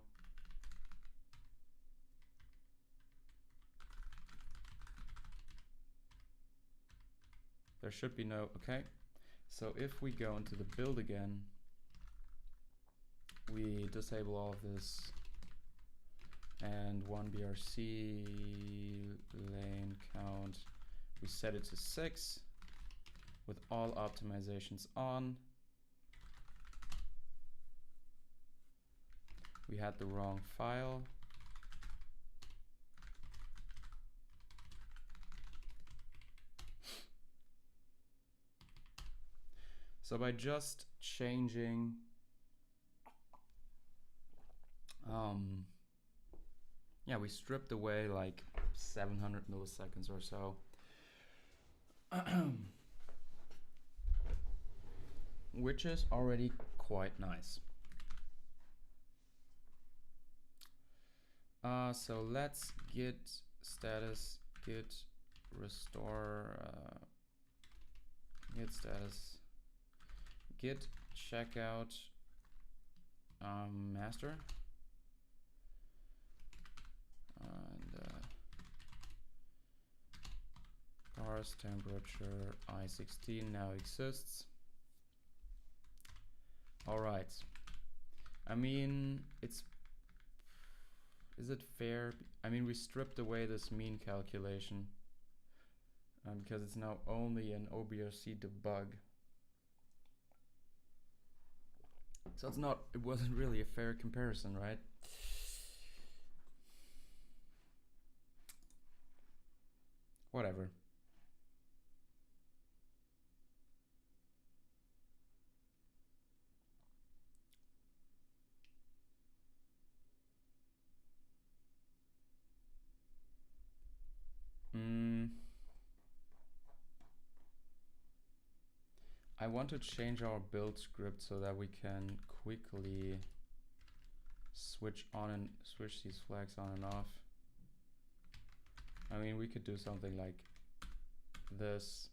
there should be no, okay. So if we go into the build again, we disable all of this, and 1brc lane count, we set it to 6 with all optimizations on. We had the wrong file. So by just changing yeah, we stripped away like 700 milliseconds or so. Which is already quite nice. So let's git status, git restore, git status, git checkout master, and parse temperature I16 now exists. All right. I mean, is it fair? I mean, we stripped away this mean calculation because it's now only an OBRC debug. So it wasn't really a fair comparison, right? Whatever. I want to change our build script so that we can quickly switch these flags on and off. I mean, we could do something like this.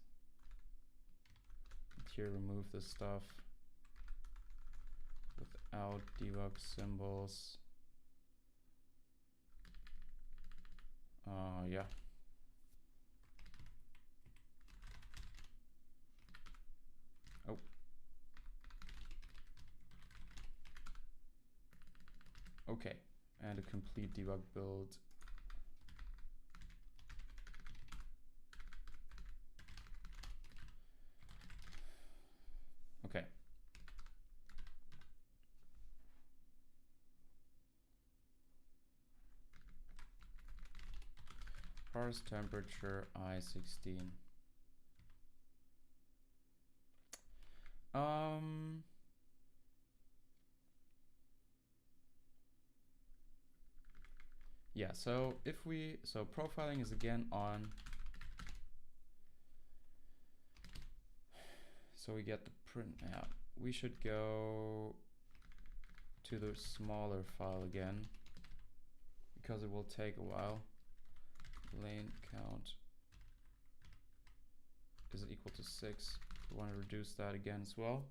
Here, remove this stuff without debug symbols. Yeah. Oh. Okay, and a complete debug build. Okay. Parse temperature I16. Yeah, so profiling is again on. So we get the print. Yeah, we should go to the smaller file again because it will take a while. Lane count is equal to 6. We want to reduce that again as well.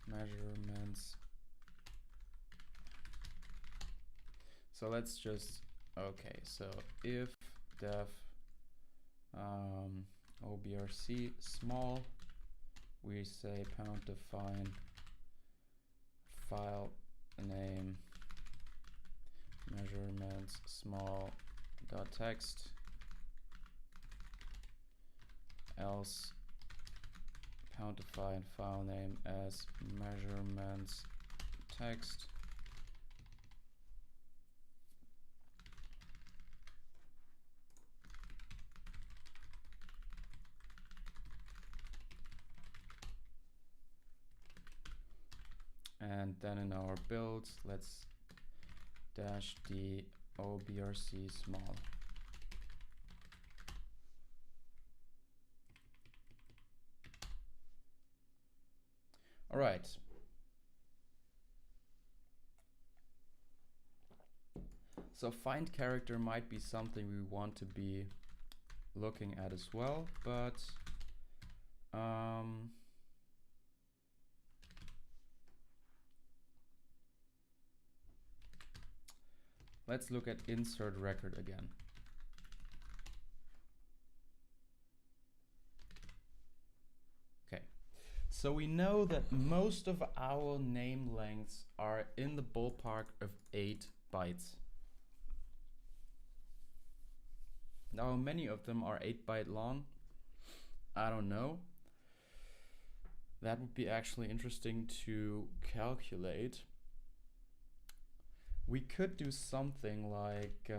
Measurements. So let's just, okay, so if def OBRC small, we say pound define file name measurements small dot text, else pound define file name as measurements text. And then in our builds, let's dash d OBRC small. All right. So find character might be something we want to be looking at as well, but let's look at insert record again. Okay, so we know that most of our name lengths are in the ballpark of 8 bytes. Now, many of them are 8-byte long. I don't know. That would be actually interesting to calculate. We could do something like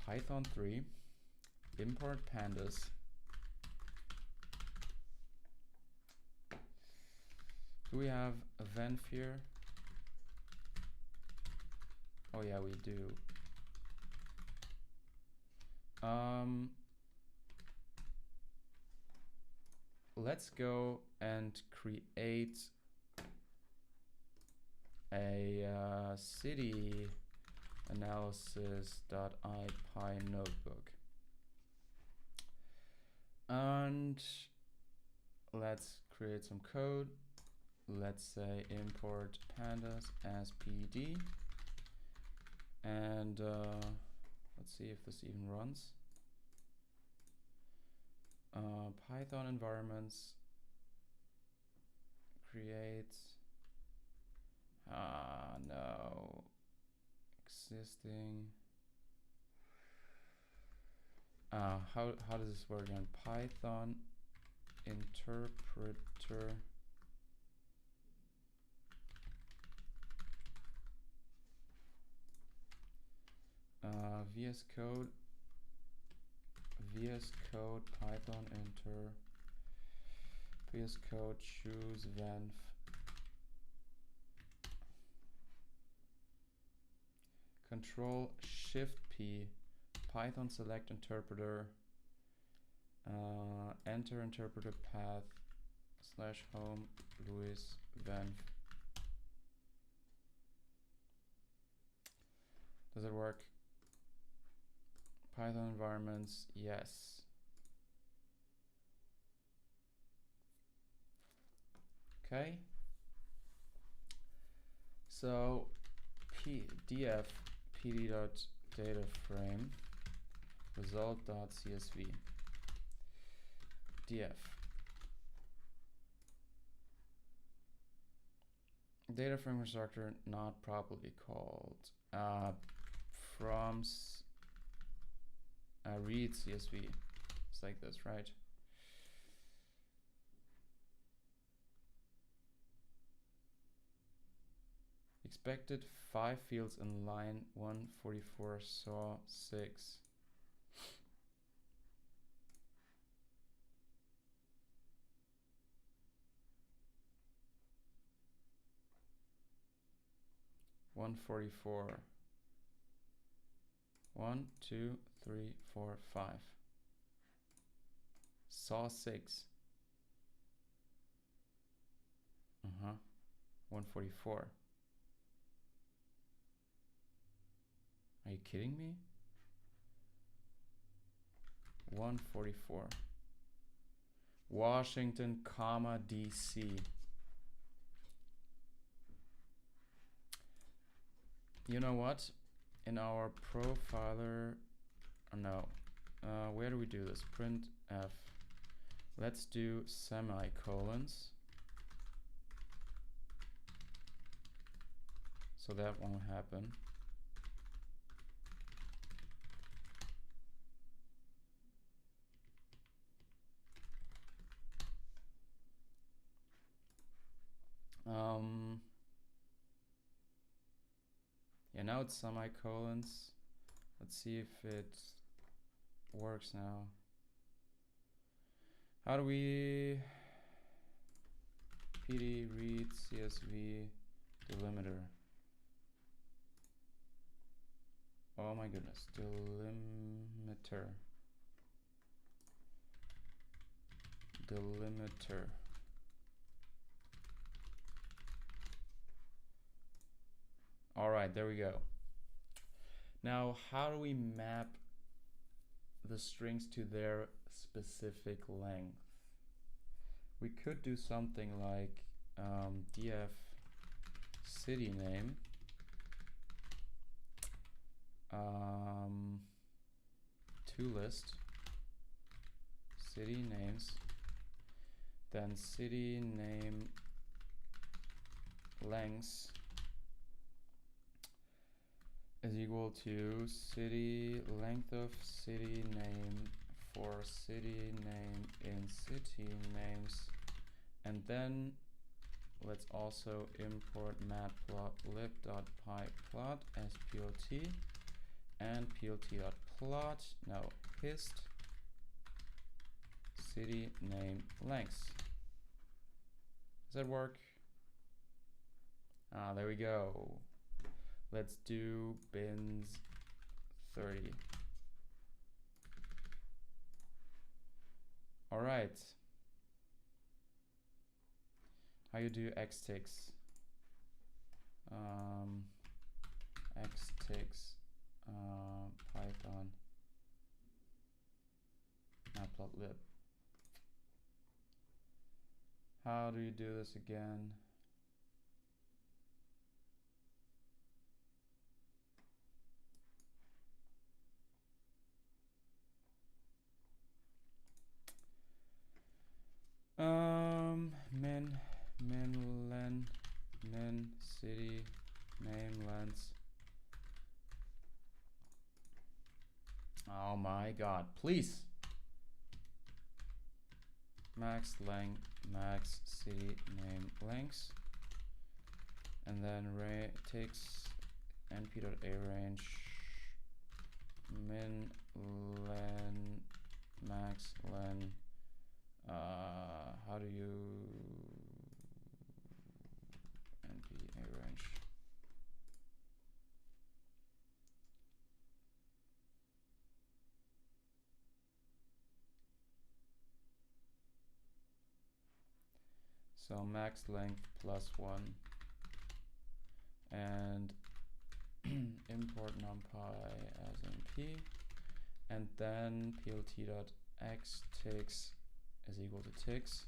Python 3, import pandas. Do we have event here? Oh yeah, we do. Let's go and create a city analysis.ipy notebook. And let's create some code. let's say import pandas as PD, and let's see if this even runs. Python environments create, no, existing. How does this work again? Python interpreter VS Code Python enter VS Code choose venv Control Shift P Python select interpreter enter interpreter path /home Louis venv. Does it work? Python environments, yes. Okay. So df pd.dataframe result.csv df data frame constructor not properly called from read CSV. It's like this, right? Expected 5 fields in line 144 saw 6. One 44. 1, 2, 3, 4, 5. Saw 6. 144. Are you kidding me? 144. Washington, comma, DC. You know what? In our profiler, where do we do this? Print F. Let's do semicolons. So that won't happen. Yeah, now it's semicolons. Let's see if it works now. How do we PD read CSV delimiter? Oh my goodness, delimiter. All right, there we go. Now, how do we map the strings to their specific length? We could do something like df city name to list city names, then city name lengths is equal to city length of city name for city name in city names, and then let's also import matplotlib.pyplot as plt and plt.plot. Now hist city name lengths. Does that work? There we go. Let's do bins 30. All right. How you do xticks? Xticks Python matplotlib. How do you do this again? min city name length. Oh my god, please. Max length, max city name length. And then takes np.arange min len max len. How do you np arange? So max length plus 1 and import numpy as np, and then plt.x ticks is equal to ticks.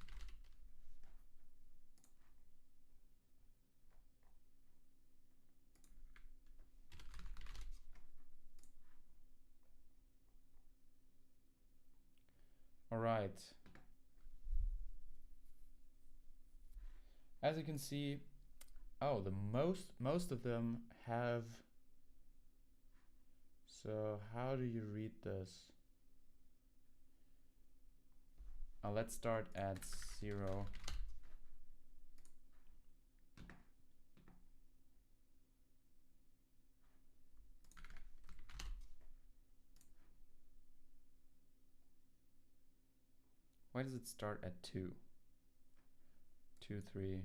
All right. As you can see, oh, the most of them have. So how do you read this? Let's start at 0. Why does it start at 2? 2, 3.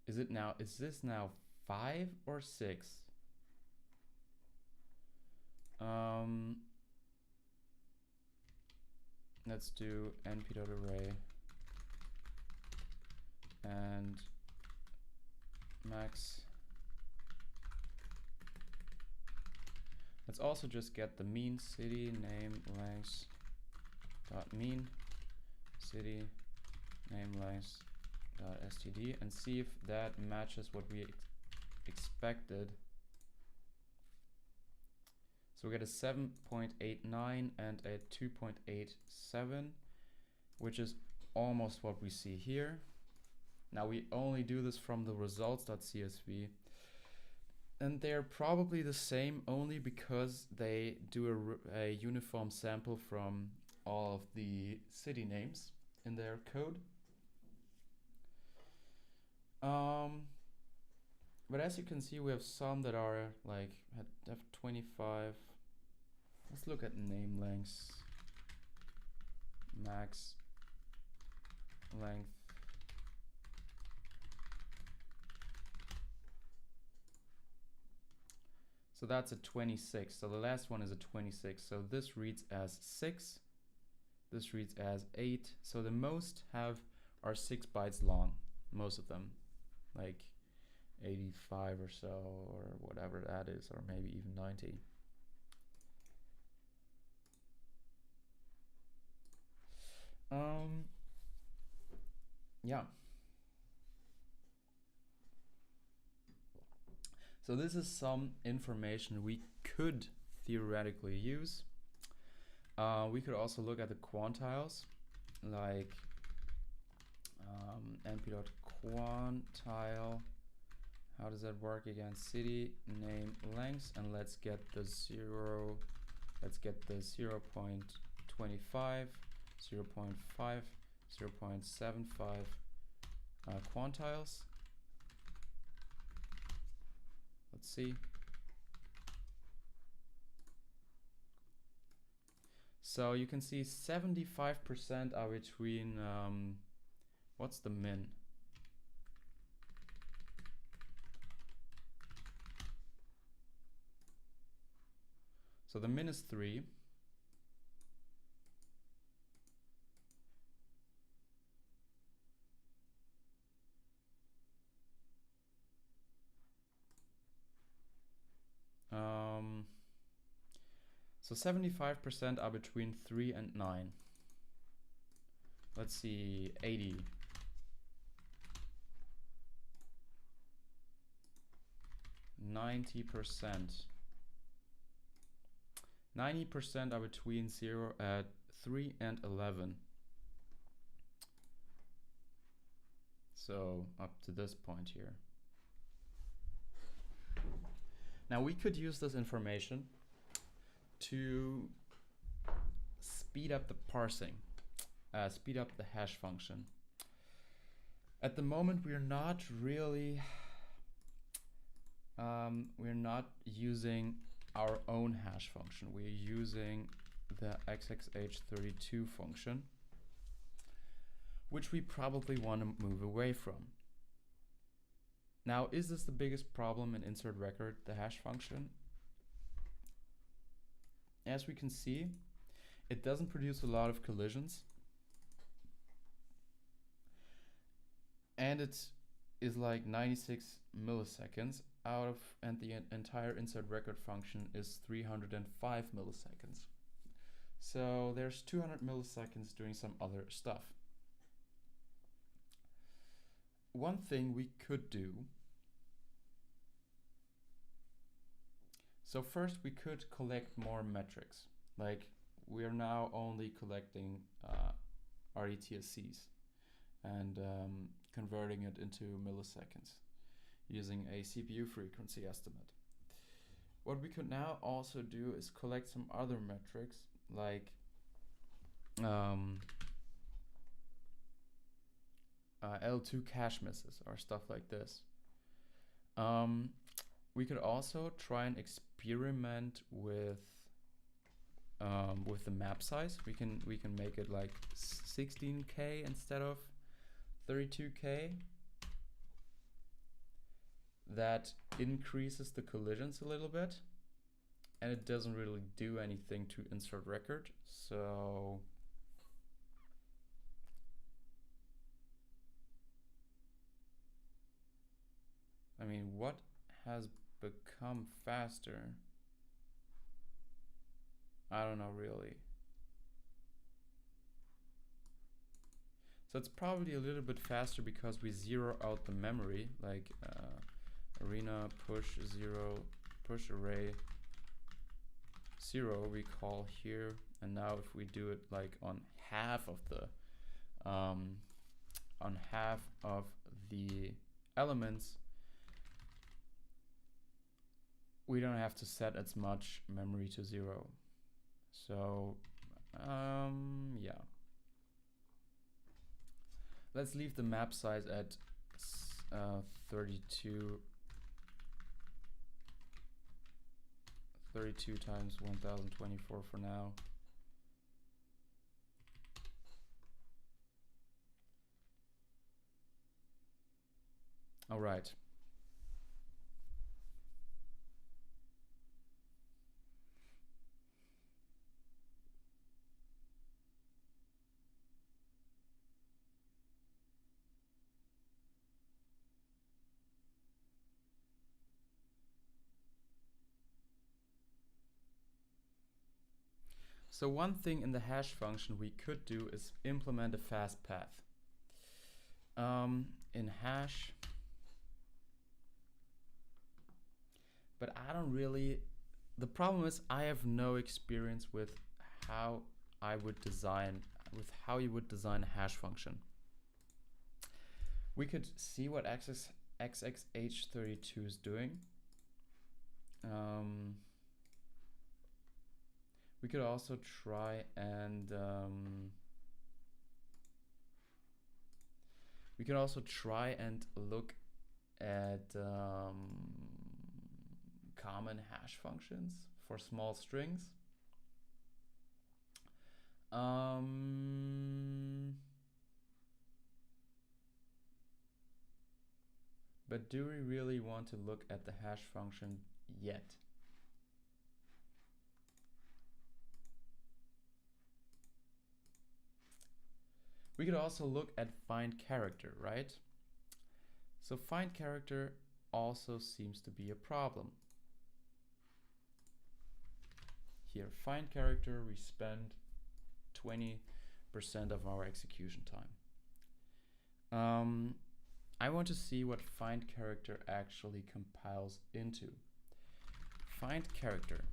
Is this now 5 or 6? Let's do np.array and max. Let's also just get the mean city name length dot mean city name length dot std and see if that matches what we expected. So we get a 7.89 and a 2.87, which is almost what we see here. Now we only do this from the results.csv, and they're probably the same only because they do a uniform sample from all of the city names in their code. But as you can see, we have some that are like have 25. Let's look at name lengths. Max length. So that's a 26. So the last one is a 26. So this reads as 6. This reads as 8. So the most are 6 bytes long. Most of them, like 85 or so, or whatever that is, or maybe even 90. Yeah. So this is some information we could theoretically use. We could also look at the quantiles, like np.quantile. How does that work again? City name length, and let's get the 0. Let's get the 0 0.25, 0 0.5, 0 0.75 quantiles. Let's see. So you can see 75% are between, what's the min? So the min is 3. So 75% are between 3 and 9. Let's see, 80. 90%. 90% are between 3 and 11. So up to this point here. Now we could use this information to speed up the parsing, speed up the hash function. At the moment, we're not really, we're not using our own hash function. We're using the xxh32 function, which we probably want to move away from. Now, is this the biggest problem in insert record, the hash function? As we can see, it doesn't produce a lot of collisions. And it is like 96 milliseconds out of, and the entire insert record function is 305 milliseconds. So there's 200 milliseconds doing some other stuff. One thing we could do, so first we could collect more metrics. Like we are now only collecting RETSCs and converting it into milliseconds using a CPU frequency estimate. What we could now also do is collect some other metrics like L2 cache misses or stuff like this. We could also try and experiment with the map size. We can make it like 16K instead of 32K. That increases the collisions a little bit, and it doesn't really do anything to insert record. So I mean, what has become faster? I don't know really. So it's probably a little bit faster because we zero out the memory, like arena push 0, push array 0 we call here, and now if we do it like on half of the elements, we don't have to set as much memory to 0. So yeah. Let's leave the map size at 32 times 1024 for now. All right. So one thing in the hash function we could do is implement a fast path. In hash, but I don't really, the problem is I have no experience with how I would design, with how you would design a hash function. We could see what xxh32 is doing. We could also try and look at common hash functions for small strings. But do we really want to look at the hash function yet? We could also look at find character, right? So find character also seems to be a problem. Here, find character, we spend 20% of our execution time. I want to see what find character actually compiles into. Find character.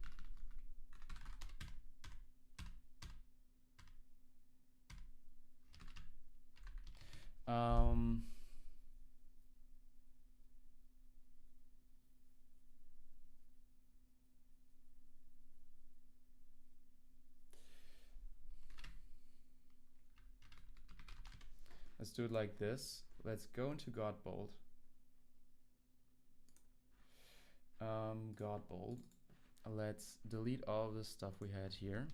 Let's do it like this. Let's go into Godbold. Godbold. Let's delete all of the stuff we had here.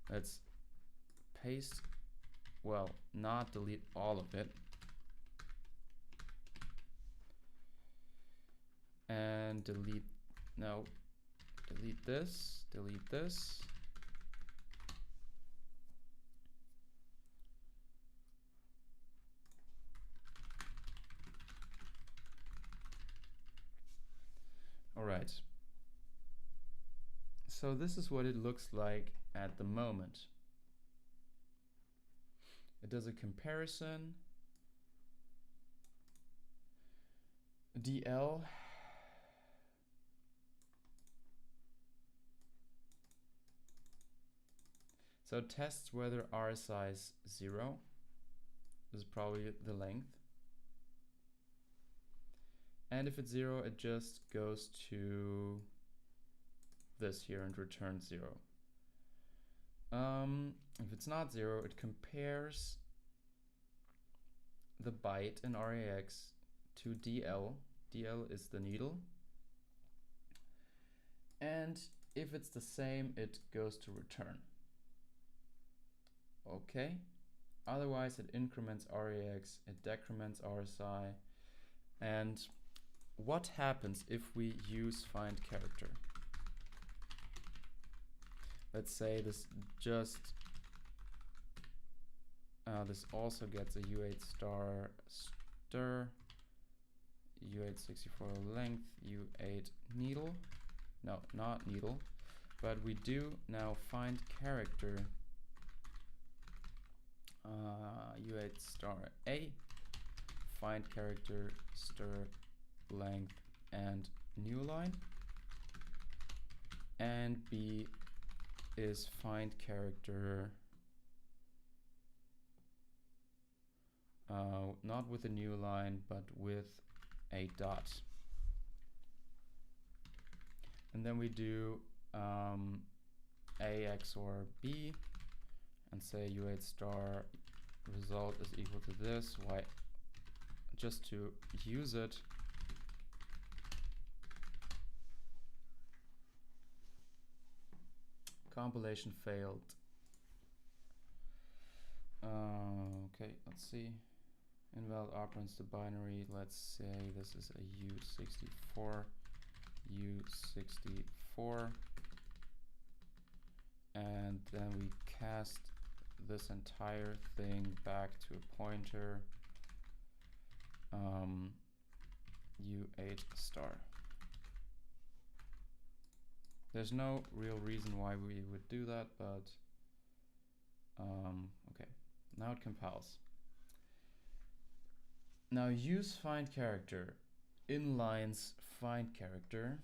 Let's paste, well, not delete all of it. And delete this, delete this. All right. So this is what it looks like at the moment. It does a comparison. DL. So it tests whether RSI is 0. This is probably the length. And if it's 0, it just goes to this here and returns 0. If it's not 0, it compares the byte in RAX to DL. DL is the needle. And if it's the same, it goes to return. Okay. Otherwise, it increments RAX, it decrements RSI. And what happens if we use find character? Let's say this just this also gets a U8 star stir, U8 64 length, U8 needle. No, not needle, but we do now find character U8 star A, find character stir length and new line, and B is find character not with a new line but with a dot, and then we do A XOR B and say U8 star result is equal to this, y, just to use it. Compilation failed. Okay, let's see. Invalid operands to binary. Let's say this is a U64, U64, and then we cast this entire thing back to a pointer, U8 star. There's no real reason why we would do that, but okay, now it compiles. Now use find character, inlines find character,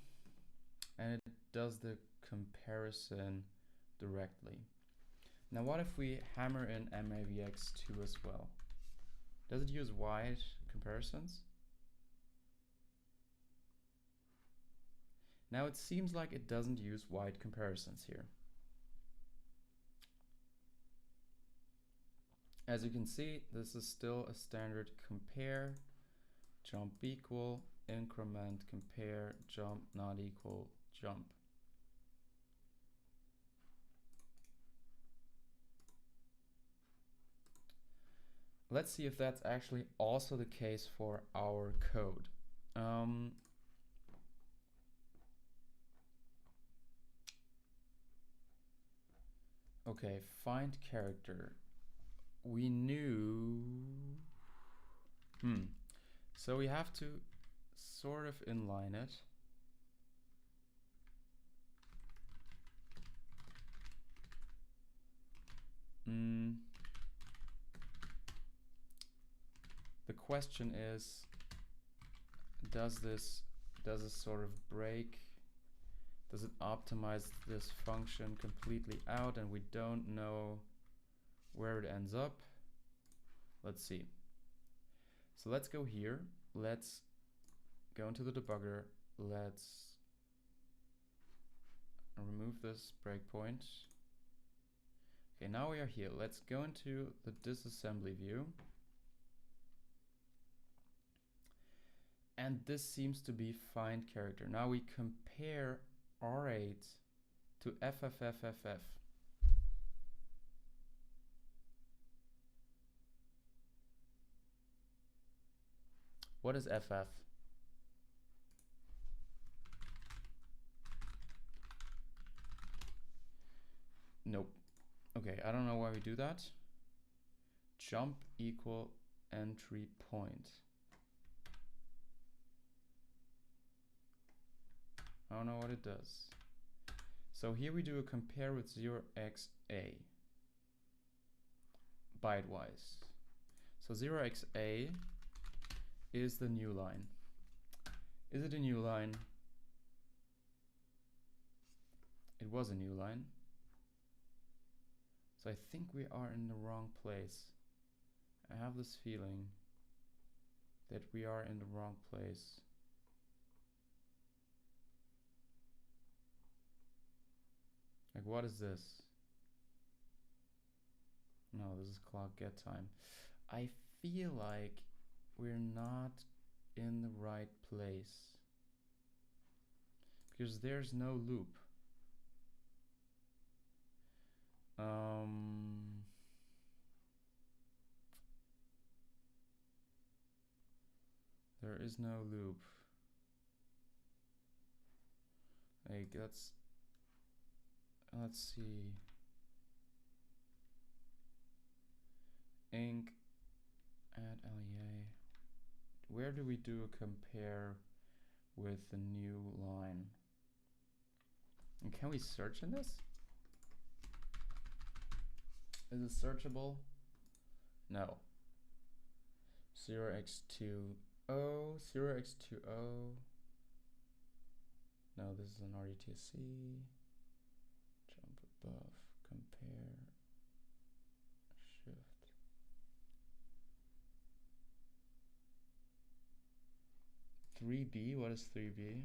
and it does the comparison directly. Now what if we hammer in MAVX2 as well? Does it use wide comparisons? Now it seems like it doesn't use wide comparisons here. As you can see, this is still a standard compare, jump equal, increment, compare, jump not equal, jump. Let's see if that's actually also the case for our code. Okay, find character. We knew, so we have to sort of inline it. The question is, does this sort of break? Does it optimize this function completely out and we don't know where it ends up? Let's see. So let's go here. Let's go into the debugger. Let's remove this breakpoint. Okay, now we are here. Let's go into the disassembly view. And this seems to be find character. Now we compare R8 to FFFFF. What is FF? Nope. Okay, I don't know why we do that. Jump equal entry point. I don't know what it does. So here we do a compare with 0xa byte-wise. So 0xa is the new line. Is it a new line? It was a new line. So I think we are in the wrong place. I have this feeling that we are in the wrong place. Like, what is this? No, this is clock get time. I feel like we're not in the right place because there's no loop. There is no loop. Like, let's see. Inc add LEA. Where do we do a compare with the new line? And can we search in this? Is it searchable? No. 0x20, 0x20. No, this is an RETC. Jump above, compare, shift. 3B, what is 3B?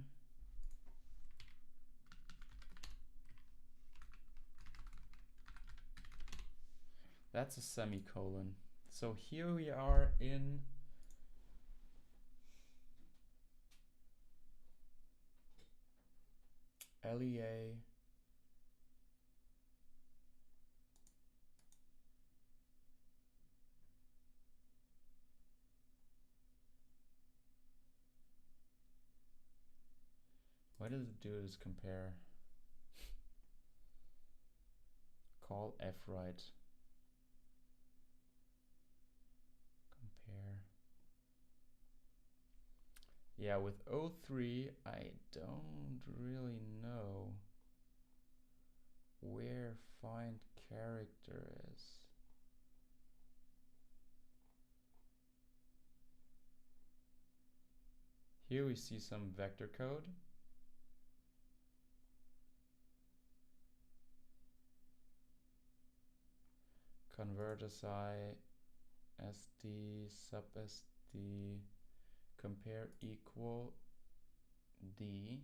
That's a semicolon. So here we are in LEA What does it do is compare. Call F right. Compare. Yeah, with O3, I don't really know where find character is. Here we see some vector code. Convert SI, SD, sub SD, compare equal D.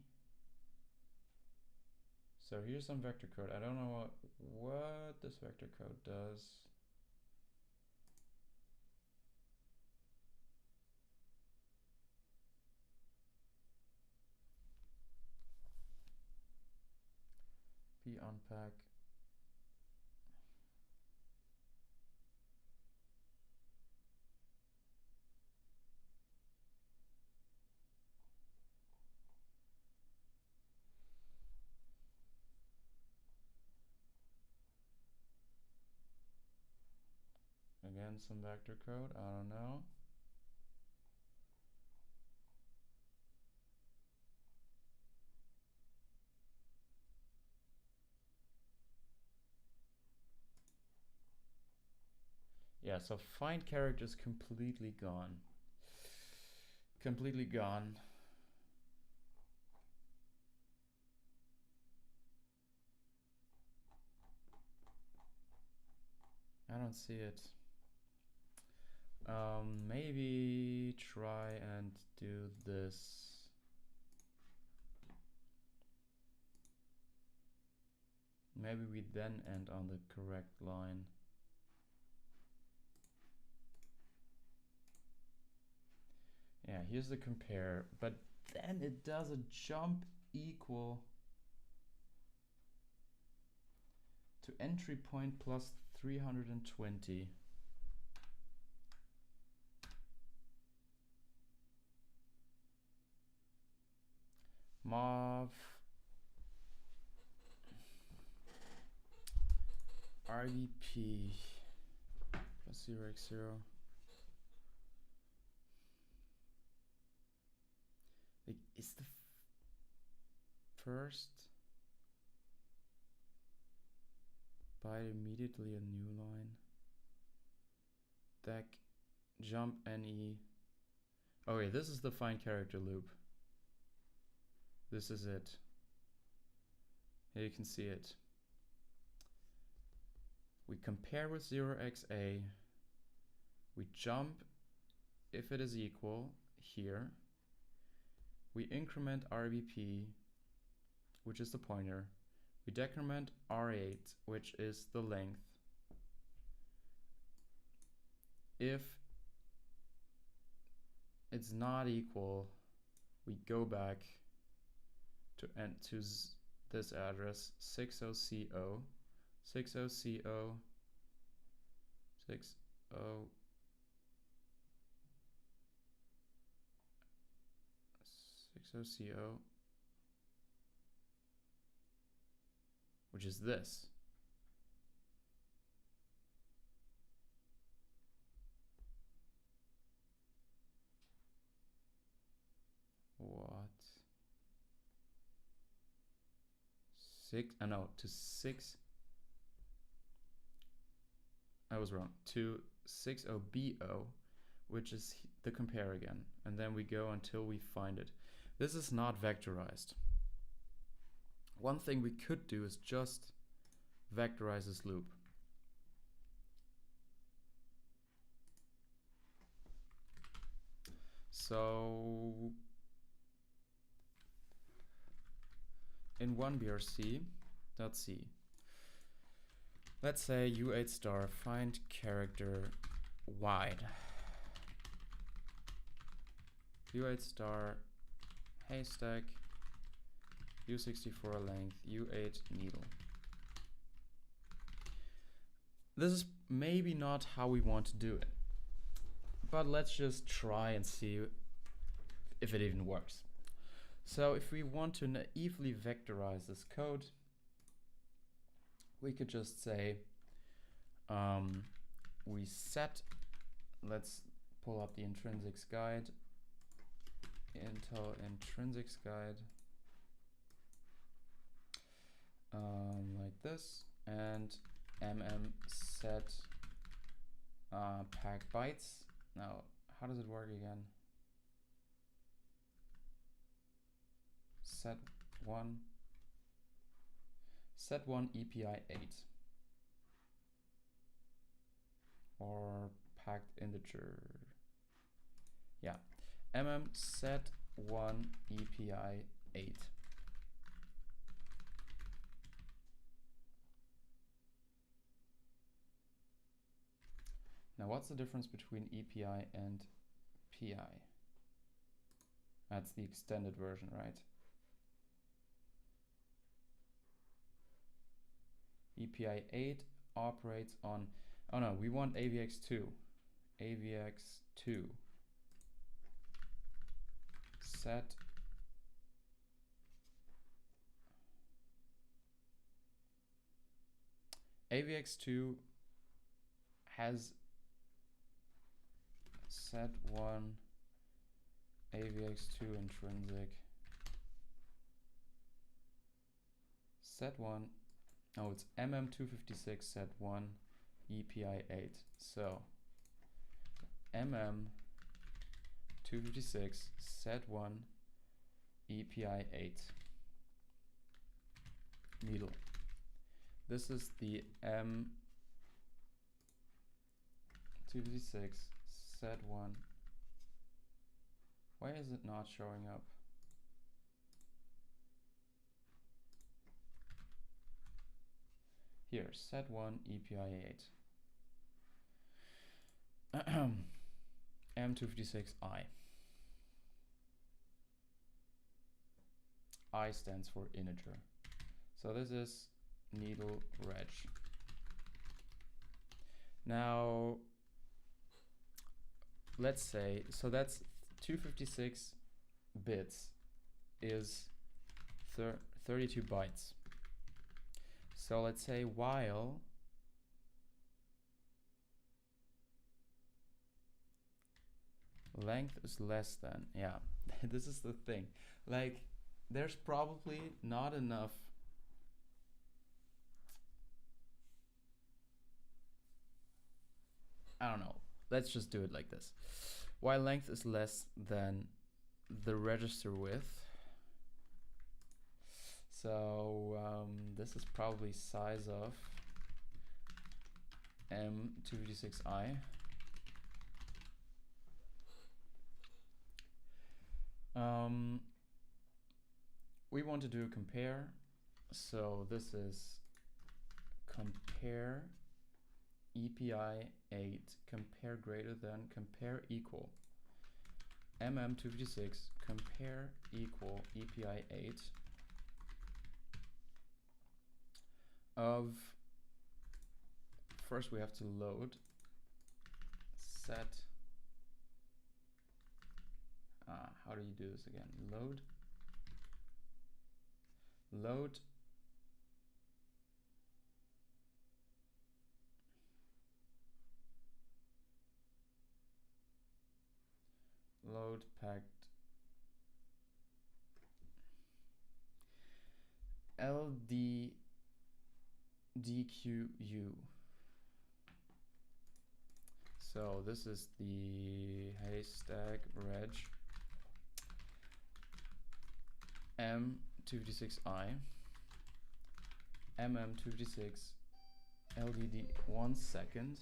So here's some vector code. I don't know what this vector code does. P unpack. Again, some vector code, I don't know. Yeah, so find character is completely gone. Completely gone. I don't see it. Maybe try and do this. Maybe we then end on the correct line. Yeah, here's the compare, but then it does a jump equal to entry point plus 320. Mov RVP plus 0x0. Like, is the first byte immediately a new line? Deck jump NE. Okay, this is the find character loop. This is it. Here you can see it. We compare with 0xa. We jump if it is equal here. We increment RVP, which is the pointer. We decrement R8, which is the length. If it's not equal, we go back to this address 60CO, 60CO, 60CO, which is this. What? To 6. I was wrong. To 60BO, which is the compare again. And then we go until we find it. This is not vectorized. One thing we could do is just vectorize this loop. So in 1brc.c, let's say u8 star find character wide. u8 star haystack u64 length u8 needle. This is maybe not how we want to do it, but let's just try and see if it even works. So if we want to naively vectorize this code, we could just say we set, let's pull up the intrinsics guide, Intel intrinsics guide, like this, and set pack bytes. Now, how does it work again? Set one EPI 8 or packed integer. Yeah, set one EPI 8. Now, what's the difference between EPI and PI? That's the extended version, right? EPI 8 operates on, oh no, we want AVX2. AVX2 set AVX2 has set one AVX2 intrinsic set one. Oh, it's MM256 set 1 EPI 8. So MM256 set 1 EPI 8 needle. This is the M256 set 1. Why is it not showing up? here, set1 EPI8 M256I. I stands for integer. So this is needle reg. Now, let's say, so that's 256 bits is 32 bytes. So let's say while length is less than, yeah, this is the thing. Like, there's probably not enough I don't know. Let's just do it like this. While length is less than the register width. So this is probably size of M256I. We want to do a compare. So this is compare EPI8, compare greater than, compare equal. MM256, compare equal EPI8 of, first we have to load set, how do you do this again? Load packed LDDQU. So this is the haystack reg M256I MM256 LDD 1 second.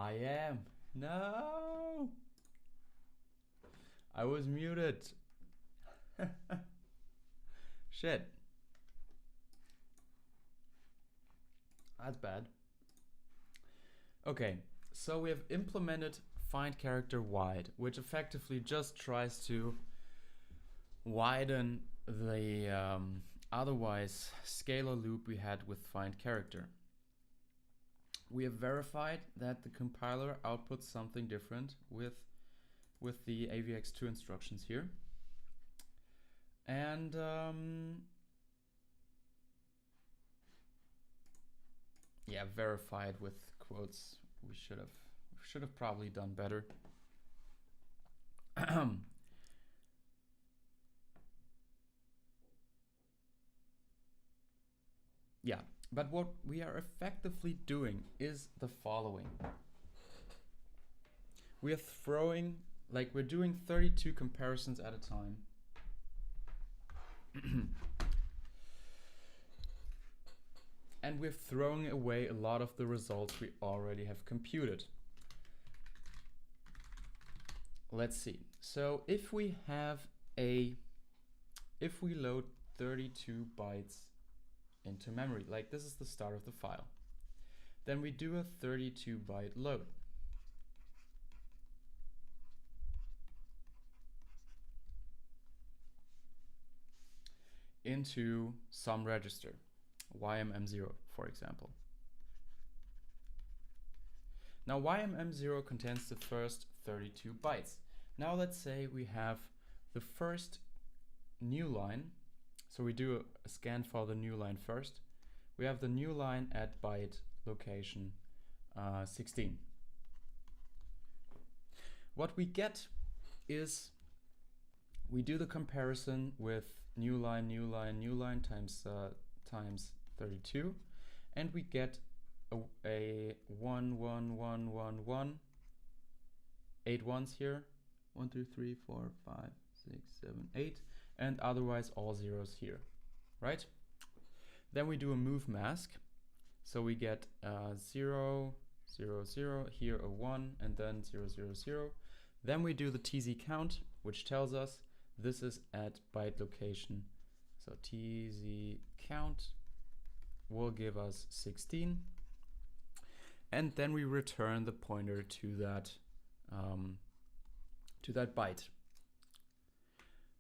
I am. No! I was muted. Shit. That's bad. Okay, so we have implemented find character wide, which effectively just tries to widen the otherwise scalar loop we had with find character. We have verified that the compiler outputs something different with the AVX2 instructions here. And yeah, verified with quotes. We should have probably done better. Yeah, but what we are effectively doing is the following. We are throwing, like we're doing 32 comparisons at a time. And we're throwing away a lot of the results we already have computed. Let's see. So if we load 32 bytes into memory, like this is the start of the file, then we do a 32 byte load. Into some register, YMM0 for example. Now YMM0 contains the first 32 bytes. Now let's say we have the first new line, so we do a scan for the new line first. We have the new line at byte location 16. What we get is we do the comparison with new line times 32, and we get a 1 1 1 1 1, 8 ones here, 1 2 3 4 5 6 7 8, and otherwise all zeros here, right? Then we do a move mask, so we get 0 0 0, here a 1, and then 0 0 0. Then we do the TZ count, which tells us this is at byte location. So TZ count will give us 16. And then we return the pointer to that byte.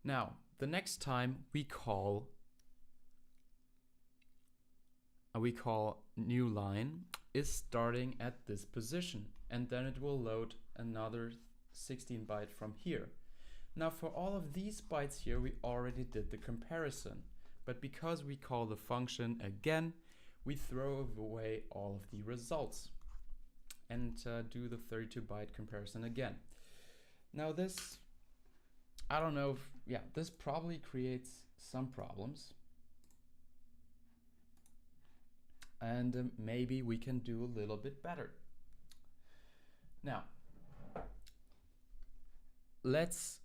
Now, the next time we call new line is starting at this position, and then it will load another 16 byte from here. Now for all of these bytes here, we already did the comparison, but because we call the function again, we throw away all of the results and do the 32 byte comparison again. Now this, I don't know if, yeah, this probably creates some problems. And maybe we can do a little bit better. Now, let's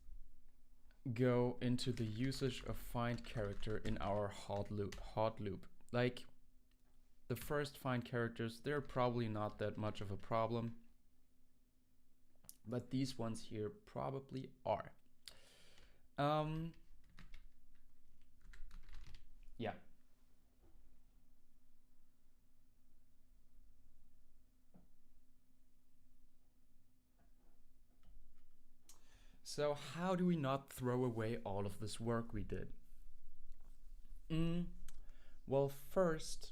go into the usage of find character in our hot loop. Like the first find characters, they're probably not that much of a problem, but these ones here probably are. Yeah. So how do we not throw away all of this work we did? Well, first,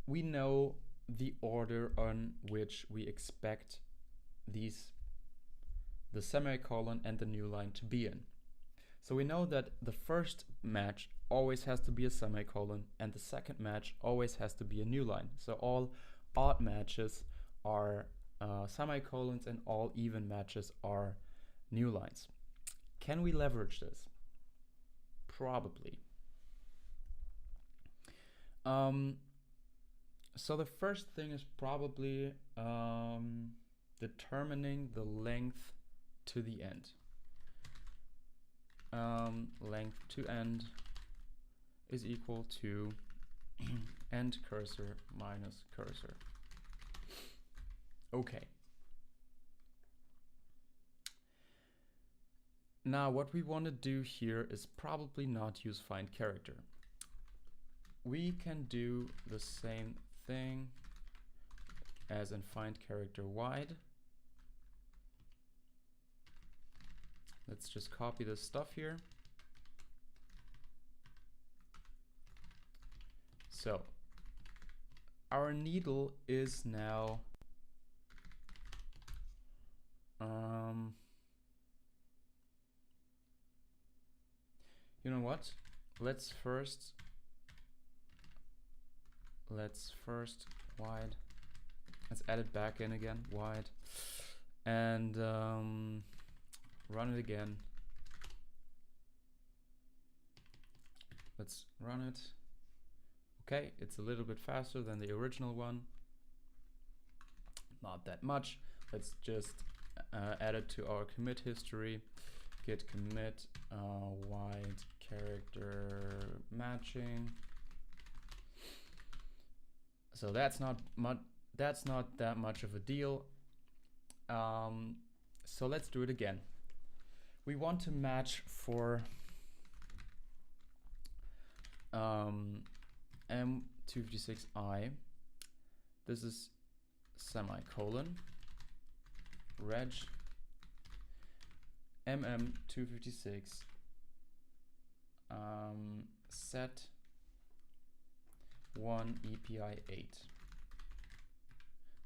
we know the order on which we expect the semicolon and the new line to be in. So we know that the first match always has to be a semicolon and the second match always has to be a new line. So all odd matches are semicolons and all even matches are new lines. Can we leverage this? Probably. So the first thing is probably determining the length to the end. Length to end is equal to end cursor minus cursor. Okay. Now what we want to do here is probably not use find character. We can do the same thing as in find character wide. Let's just copy this stuff here. So our needle is now you know what? Let's first wide. Let's add it back in again, wide, and run it again. Let's run it. Okay, it's a little bit faster than the original one. Not that much. Let's just add it to our commit history. Git commit wide character matching. So that's not that much of a deal. So let's do it again. We want to match for M256I. This is semicolon reg MM256 set 1 EPI 8.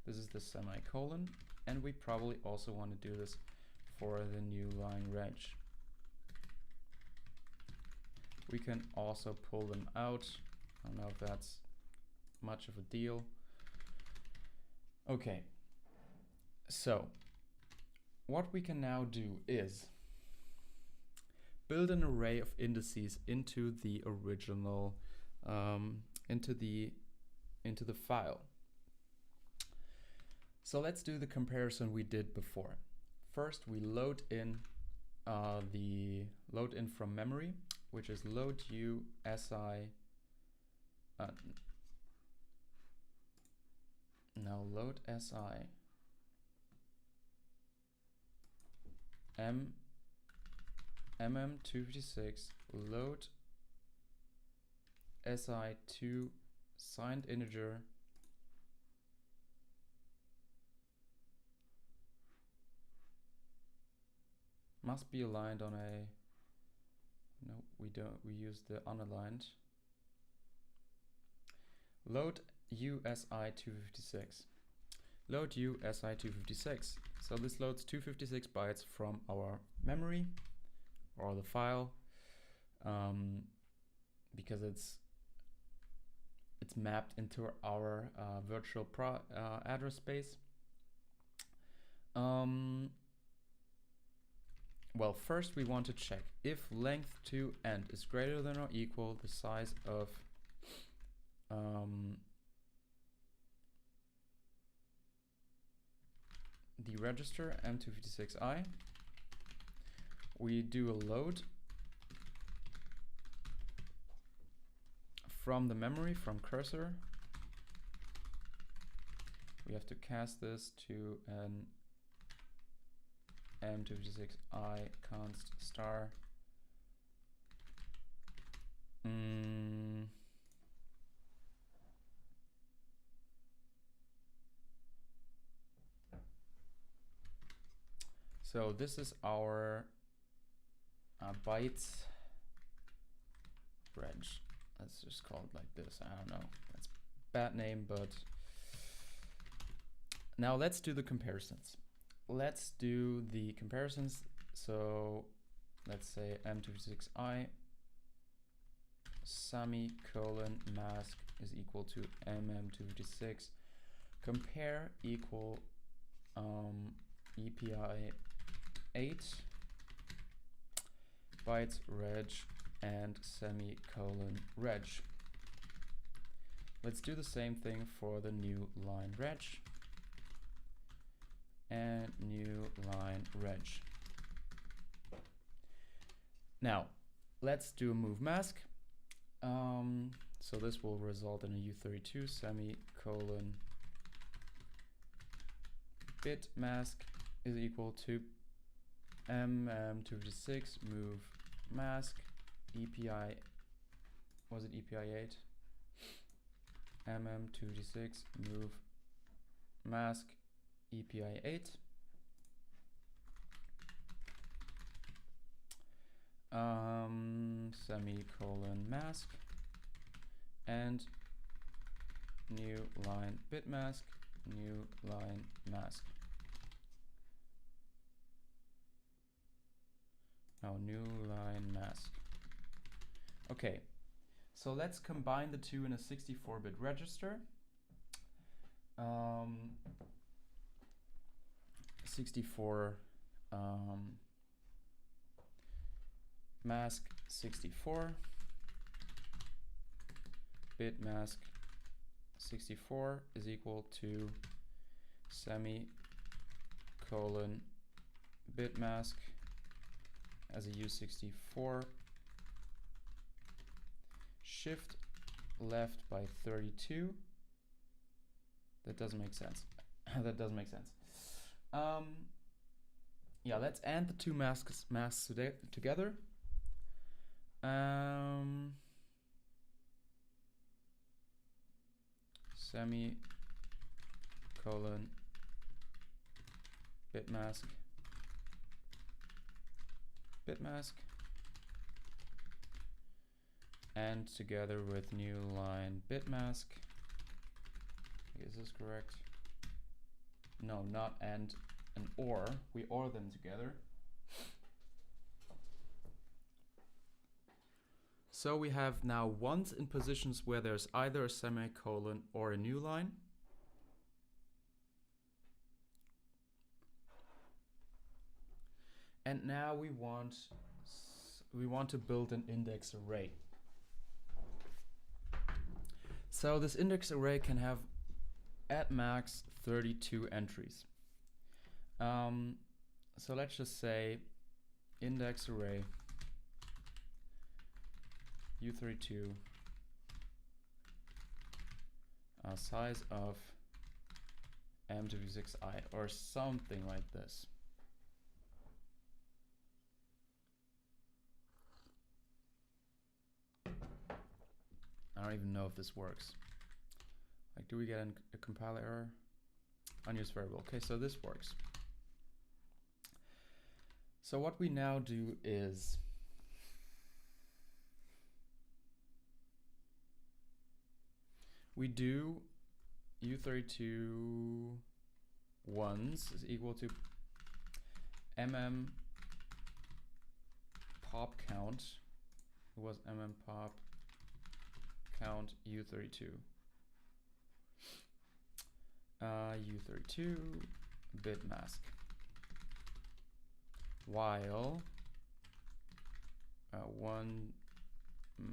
This is the semicolon, and we probably also want to do this for the new line reg. We can also pull them out. I don't know if that's much of a deal. Okay, so what we can now do is build an array of indices into the original into the file. So let's do the comparison we did before. First, we load in from memory, which is load u si. Now load si mm256 load si2 signed integer must be aligned on a, no, we don't, we use the unaligned. Load USI256. Load USI256. So this loads 256 bytes from our memory or the file, because it's mapped into our virtual address space. Well, first we want to check if length to end is greater than or equal the size of the register M256I. We do a load from the memory, from cursor. We have to cast this to an M256I const star. So this is our bytes reg. Let's just call it like this. I don't know. That's a bad name, but now let's do the comparisons. Let's do the comparisons. So let's say M256I semicolon mask is equal to MM256 compare equal EPI 8 bytes reg and semicolon reg. Let's do the same thing for the new line reg and new line reg. Now let's do a move mask. So this will result in a U32 semicolon bit mask is equal to mm256 move mask EPI, was it EPI 8? mm256 move mask EPI 8. Semicolon mask and new line bit mask, new line mask. Now new line mask. Okay, so let's combine the two in a 64-bit register. 64 mask 64 bit mask 64 is equal to semicolon bit mask as a U64 shift left by 32. That doesn't make sense. That doesn't make sense. Yeah, let's add the two masks together. Semicolon bit mask and together with new line bit mask. Is this correct? No, not and or. We or them together. So we have now ones in positions where there's either a semicolon or a new line. And now we want to build an index array. So this index array can have at max 32 entries. So let's just say index array U32 size of m256i or something like this. I don't even know if this works. Like, do we get a compiler error? Unused variable. Okay, so this works. So what we now do is we do U32 ones is equal to pop count. It was pop count U32. U32 bit mask. While one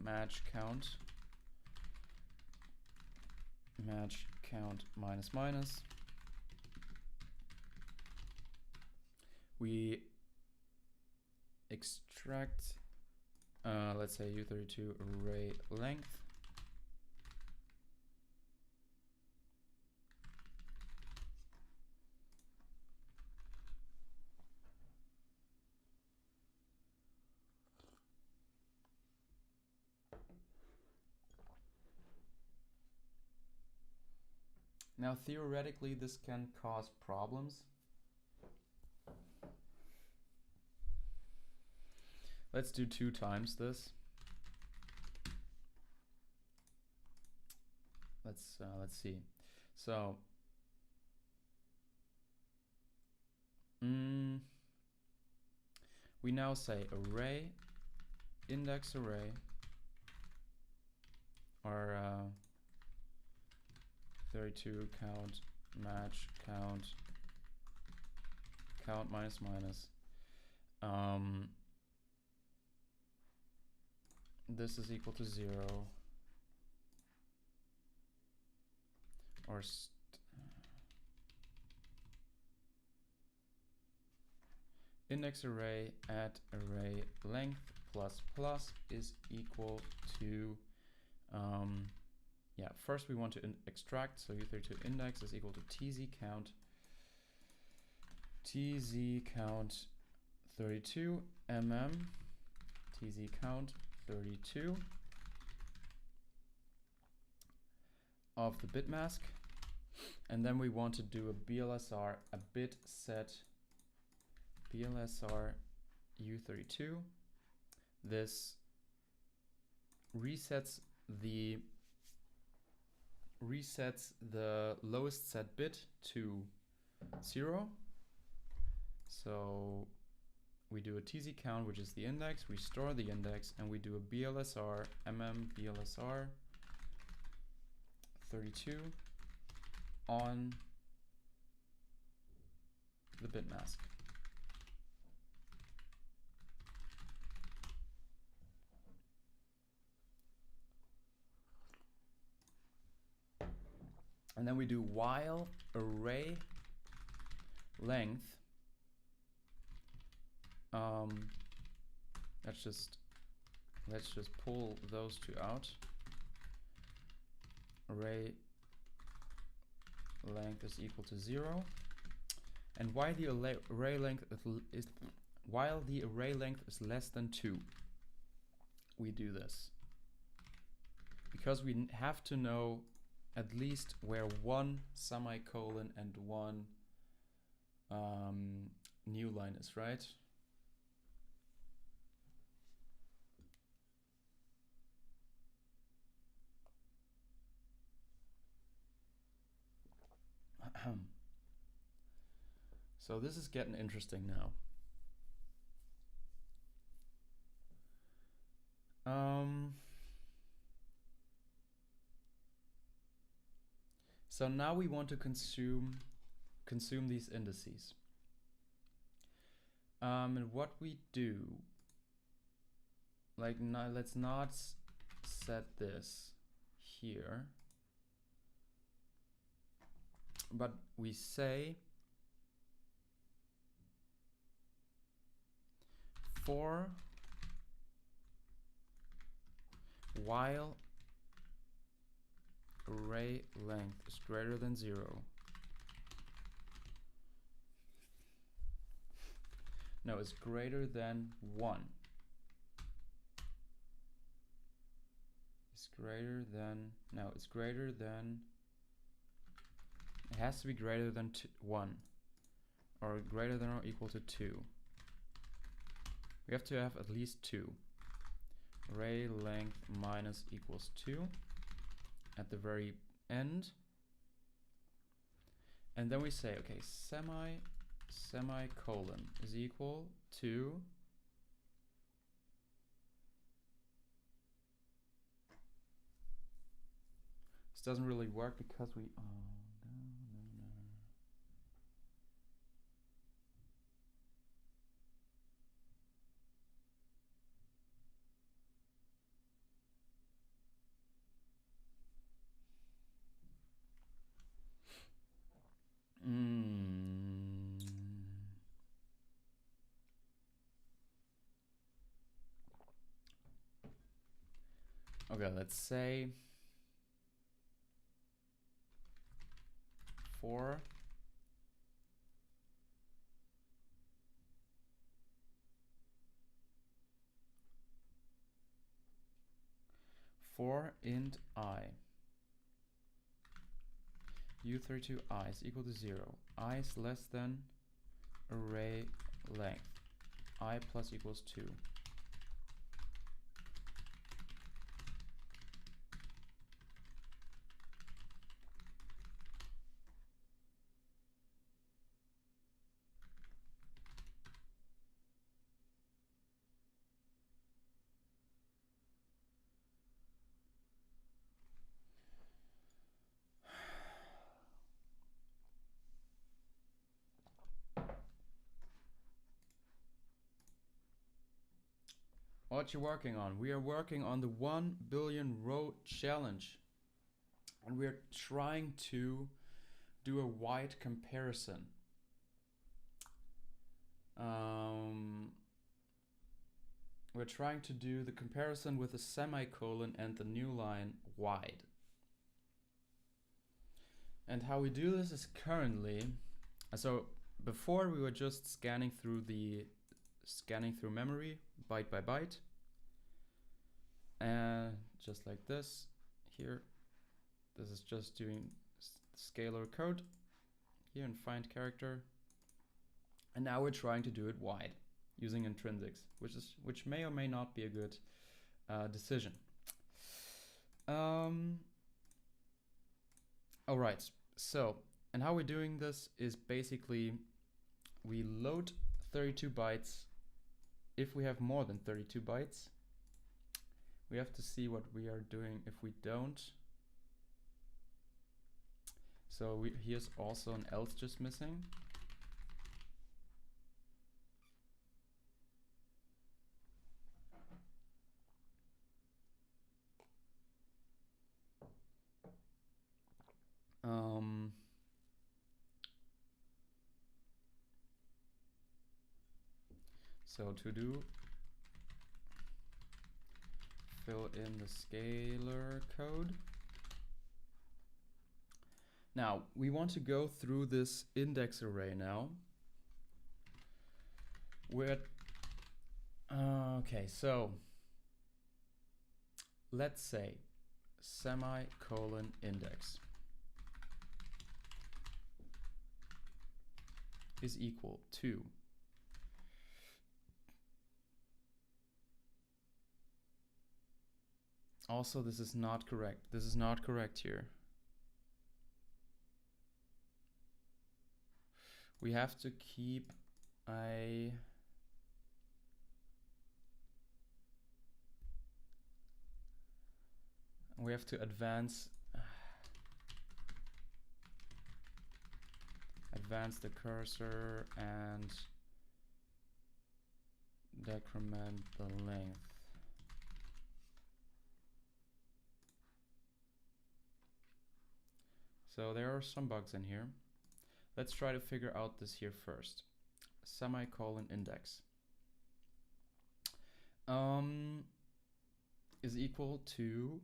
match count minus minus. We extract let's say U32 array length. Now theoretically this can cause problems. Let's do 2 times this. Let's see. So we now say array index array or 32 count match count minus minus. This is equal to 0 or index array at array length plus plus is equal to yeah, first we want to extract, so U32 index is equal to tz count tz count 32 tz count 32 of the bit mask, and then we want to do a BLSR, a bit set BLSR U32. This resets the lowest set bit to 0. So we do a tz count, which is the index, we store the index, and we do a BLSR BLSR 32 on the bit mask. And then we do while array length. Let's just pull those two out. Array length is equal to 0, and while the array length is less than 2, we do this because we have to know at least where one semicolon and one new line is, right? So this is getting interesting now. So now we want to consume these indices. And what we do, like, now let's not set this here, but we say for while array length is greater than 0. No, it's greater than 1. It's greater than, no, it's greater than, it has to be greater than 1, or greater than or equal to 2. We have to have at least 2. Array length minus equals 2 at the very end. And then we say, okay, semicolon is equal to this doesn't really work because we okay, let's say for int I u32 I is equal to 0. I is less than array length. I plus equals 2. What you working on? We are working on the 1 billion row challenge, and we're trying to do a wide comparison. We're trying to do the comparison with a semicolon and the new line wide. And how we do this is currently, so before we were just scanning through memory byte by byte, and just like this here. This is just doing scalar code here in find character, and now we're trying to do it wide using intrinsics, which may or may not be a good decision. All right, so, and how we're doing this is basically we load 32 bytes. If we have more than 32 bytes, we have to see what we are doing if we don't. So here's also an else just missing. So to do, fill in the scalar code. Now we want to go through this index array now. Okay, so let's say semicolon index is equal to also, this is not correct. This is not correct here. We have to keep we have to advance the cursor and decrement the length. So there are some bugs in here. Let's try to figure out this here first. Semicolon index is equal to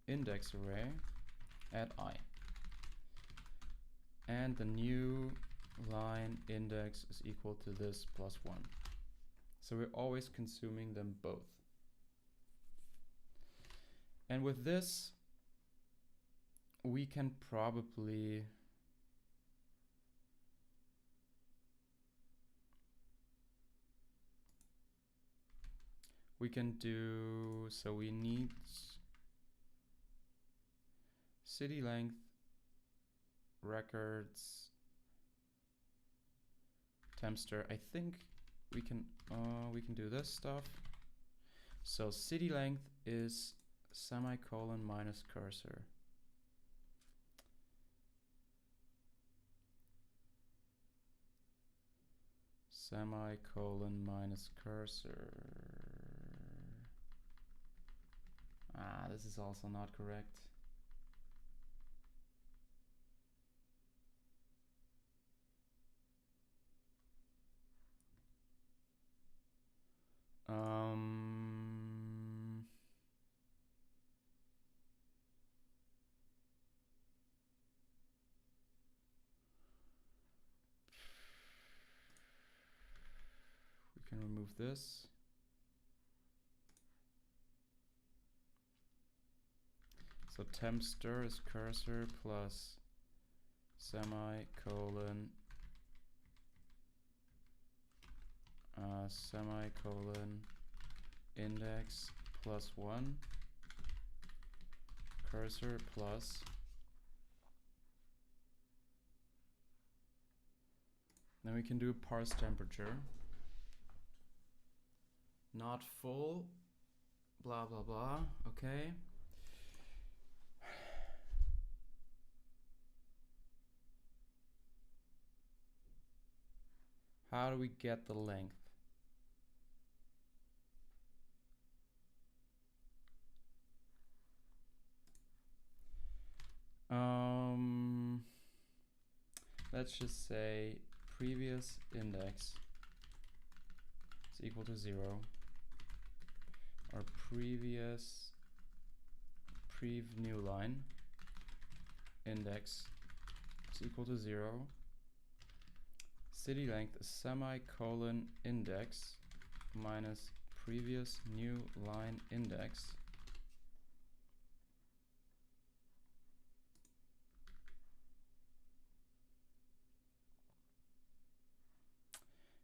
index array at I. And the new line index is equal to this plus 1. So we're always consuming them both. And with this, we can probably do, so we need city length, records, tempster. I think we can do this stuff. So city length is semicolon minus cursor. Semicolon minus cursor. This is also not correct. We can remove this. So tempster is cursor plus semicolon semicolon index plus 1 cursor plus then we can do parse temperature, not full, blah blah blah. Okay, how do we get the length? Let's just say previous index is equal to 0, or previous prev new line index is equal to 0, city length is semicolon index minus previous new line index.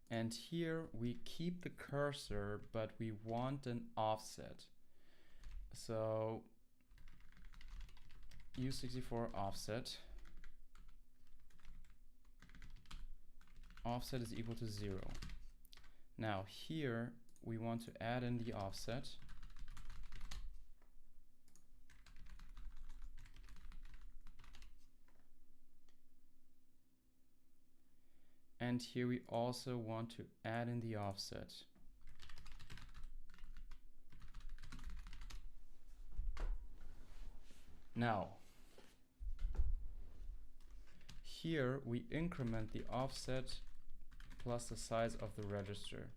And here we keep the cursor, but we want an offset. So U64 offset. Offset is equal to 0. Now here we want to add in the offset. And here we also want to add in the offset. Now, here we increment the offset plus the size of the register.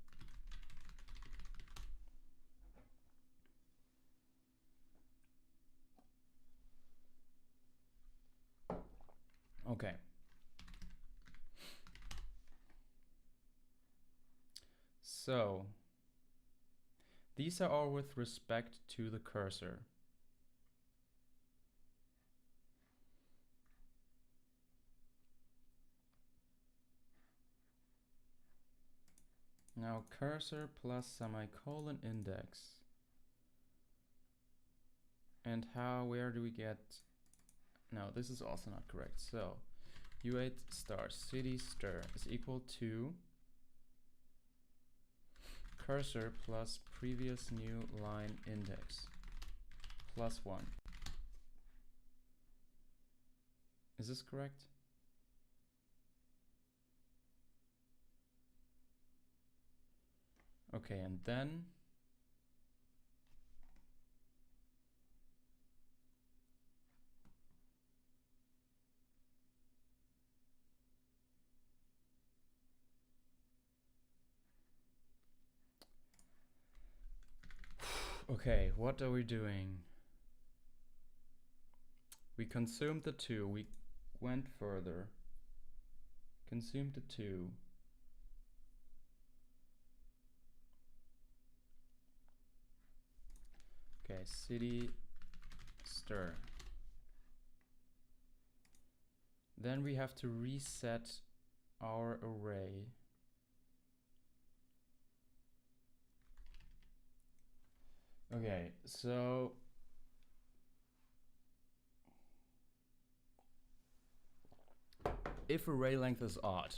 Okay. So these are all with respect to the cursor. Now cursor plus semicolon index. And where do we get? No, this is also not correct. So U8 star city stir is equal to cursor plus previous new line index plus 1. Is this correct? Okay, and then okay, what are we doing? We consumed the 2, we went further, consumed the 2. Okay, city stir. Then we have to reset our array. Okay, so if array length is odd,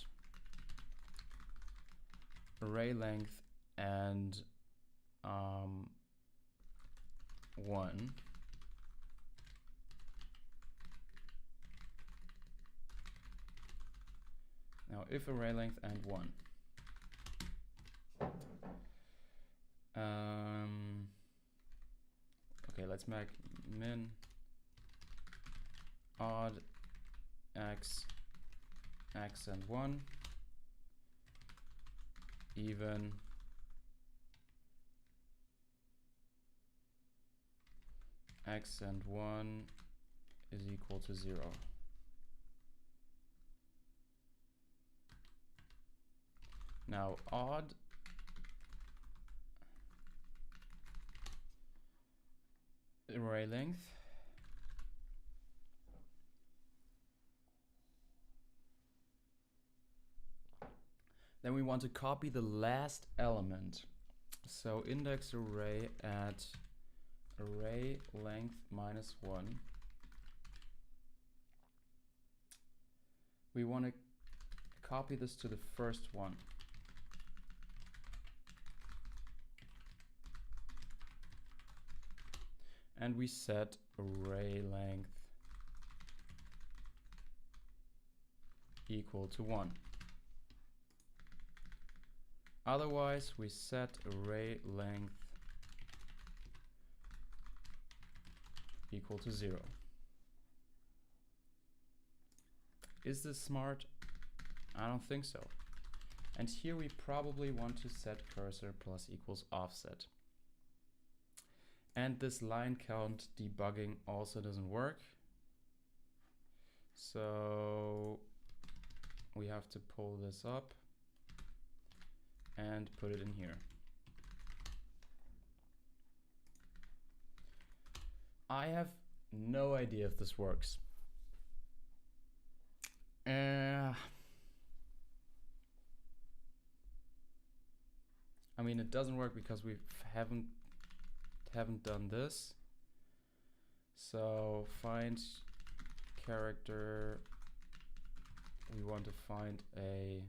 array length and 1, now if array length and 1, okay, let's make min odd x and 1, even x and 1 is equal to 0. Now odd array length then we want to copy the last element. So index array at array length minus 1. We want to copy this to the first one. And we set array length equal to 1. Otherwise, we set array length equal to 0. Is this smart? I don't think so. And here we probably want to set cursor plus equals offset. And this line count debugging also doesn't work. So we have to pull this up and put it in here. I have no idea if this works. I mean, it doesn't work because we haven't done this. So find character. We want to find a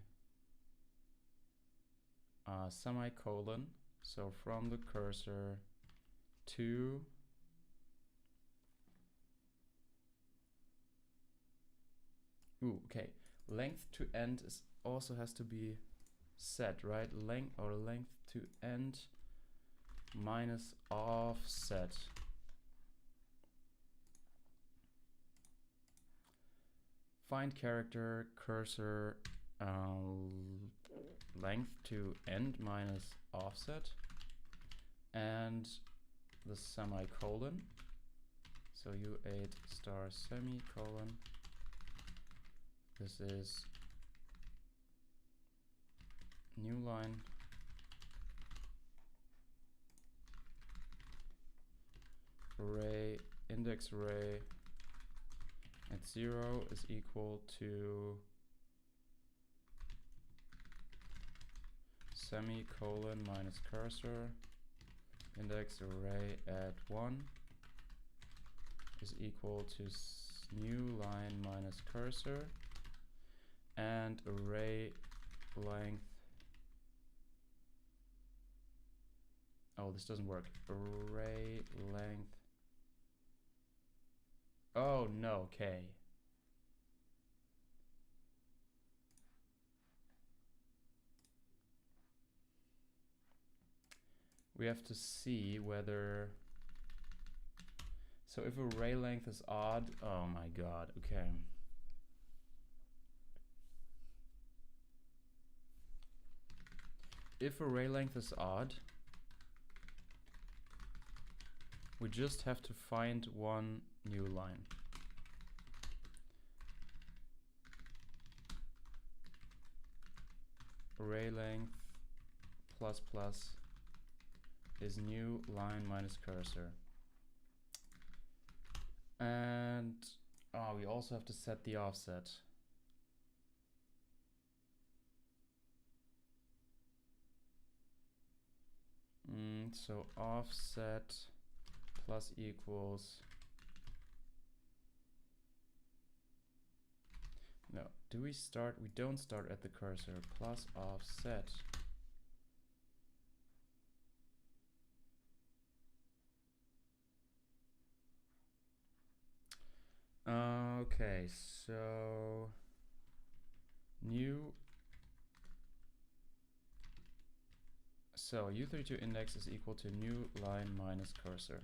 semicolon. So from the cursor to okay. Length to end is also has to be set, right? Length to end minus offset. Find character cursor length to end minus offset and the semicolon. So U8 star semicolon. This is new line array index array at 0 is equal to semicolon minus cursor index array at 1 is equal to new line minus cursor and array length. Oh, this doesn't work. Array length. Oh no, okay. We have to see whether, so if array length is odd, oh my god, okay. If array length is odd, we just have to find one new line. Array length plus plus is new line minus cursor. And we also have to set the offset. So offset plus equals, no, do we start? We don't start at the cursor. Plus offset. Okay, so new. So U32 index is equal to new line minus cursor.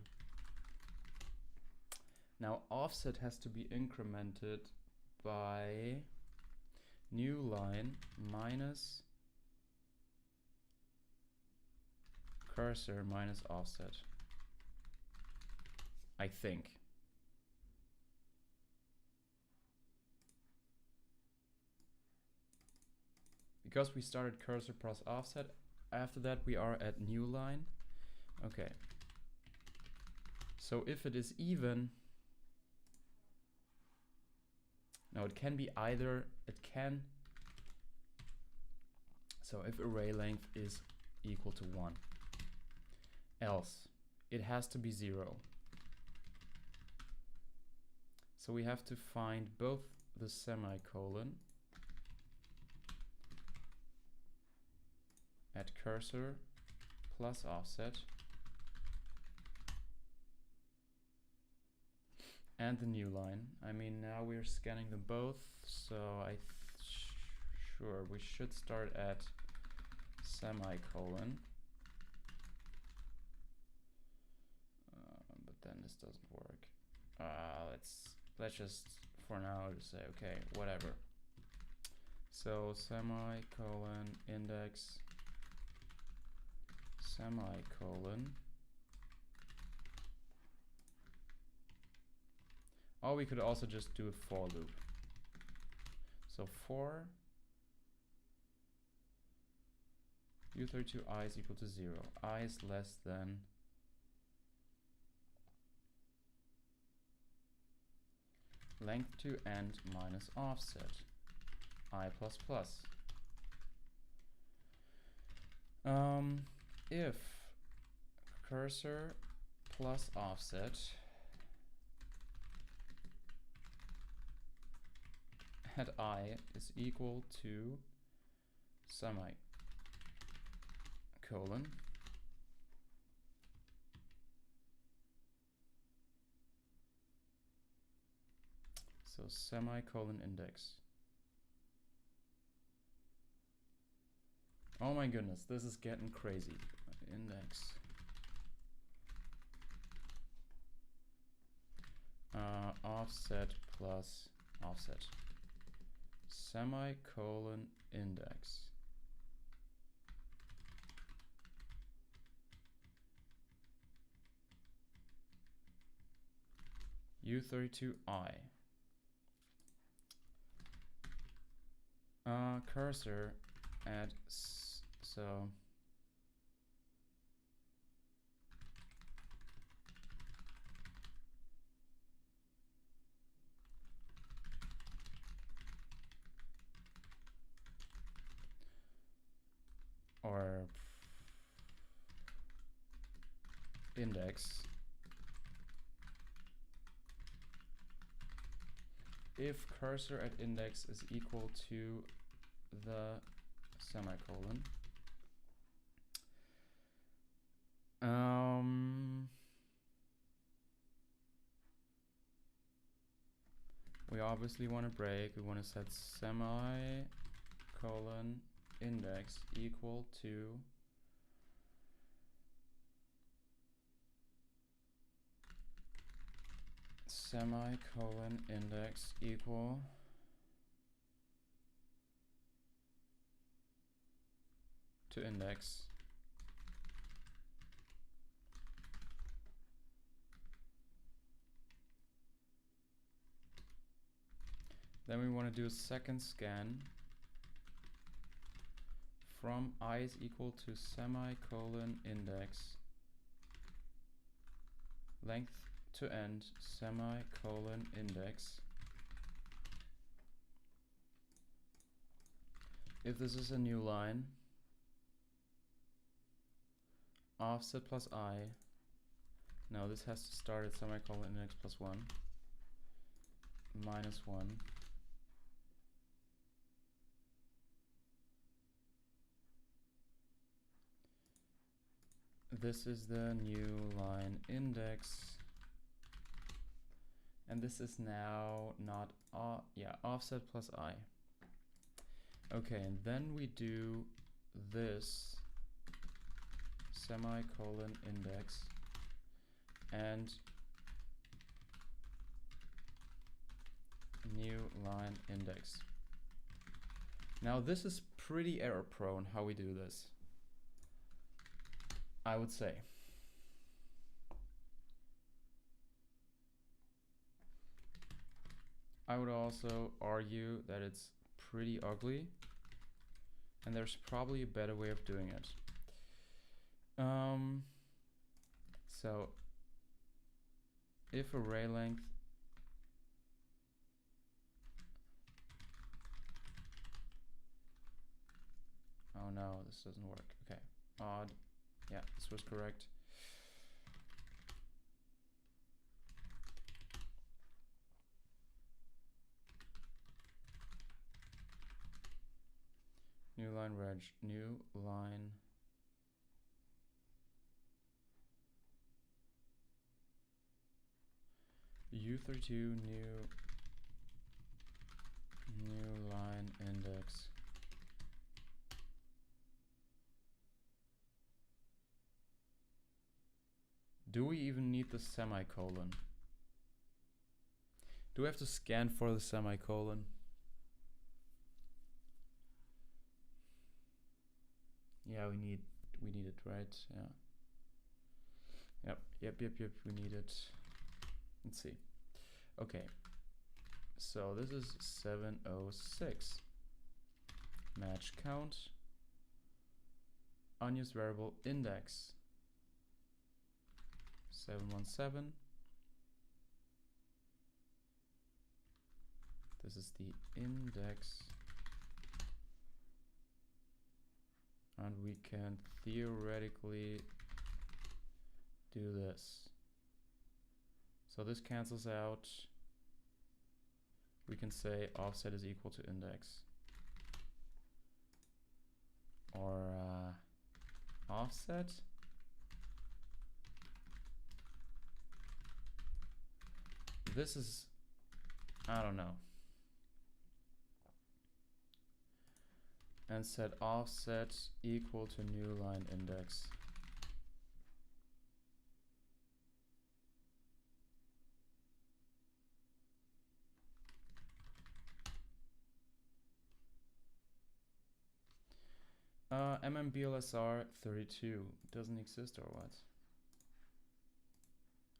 Now offset has to be incremented by new line minus cursor minus offset, I think. Because we started cursor plus offset, after that we are at new line. Okay. So if it is even, no, it can be either, it can, so if array length is equal to 1, else it has to be 0. So we have to find both the semicolon at cursor plus offset and the new line. I mean, now we're scanning them both, so sure we should start at semicolon, but then this doesn't work. Let's just for now just say okay, whatever. So semicolon index semicolon. Or we could also just do a for loop. So for u32i is equal to 0. I is less than length to end minus offset I plus plus. If cursor plus offset at I is equal to semicolon, so semicolon index. Oh my goodness, this is getting crazy. Index. Offset plus offset. Semicolon index. U32i. Cursor at so or index if cursor at index is equal to the semicolon. We obviously want to break. We want to set semicolon index equal to semicolon index equal to index then we want to do a second scan from I is equal to semicolon index length to end semicolon index. If this is a new line, offset plus I. Now this has to start at semicolon index plus 1 minus 1. This is the new line index, and this is now not offset plus I. Okay, and then we do this semicolon index and new line index. Now this is pretty error prone how we do this, I would say. I would also argue that it's pretty ugly and there's probably a better way of doing it. So if array length oh no, this doesn't work. Okay, odd. Yeah, this was correct. New line reg, new line U32 new line index. Do we even need the semicolon? Do we have to scan for the semicolon? Yeah, we need it, right? Yeah. Yep, we need it. Let's see. Okay. So this is 706. Match count. unused variable index 717. This is the index, and we can theoretically do this. So this cancels out. We can say offset is equal to index, or offset this is, I don't know, and set offset equal to new line index. MMBLSR 32 doesn't exist, or what?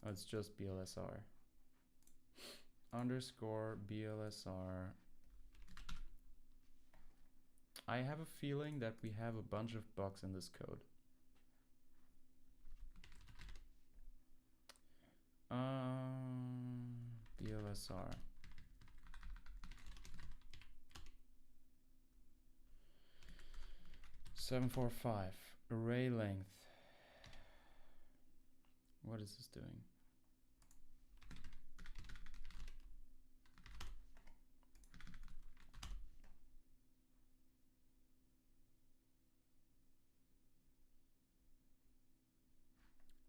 Oh, it's just BLSR. Underscore BLSR. I have a feeling that we have a bunch of bugs in this code. BLSR. (745) array length. What is this doing?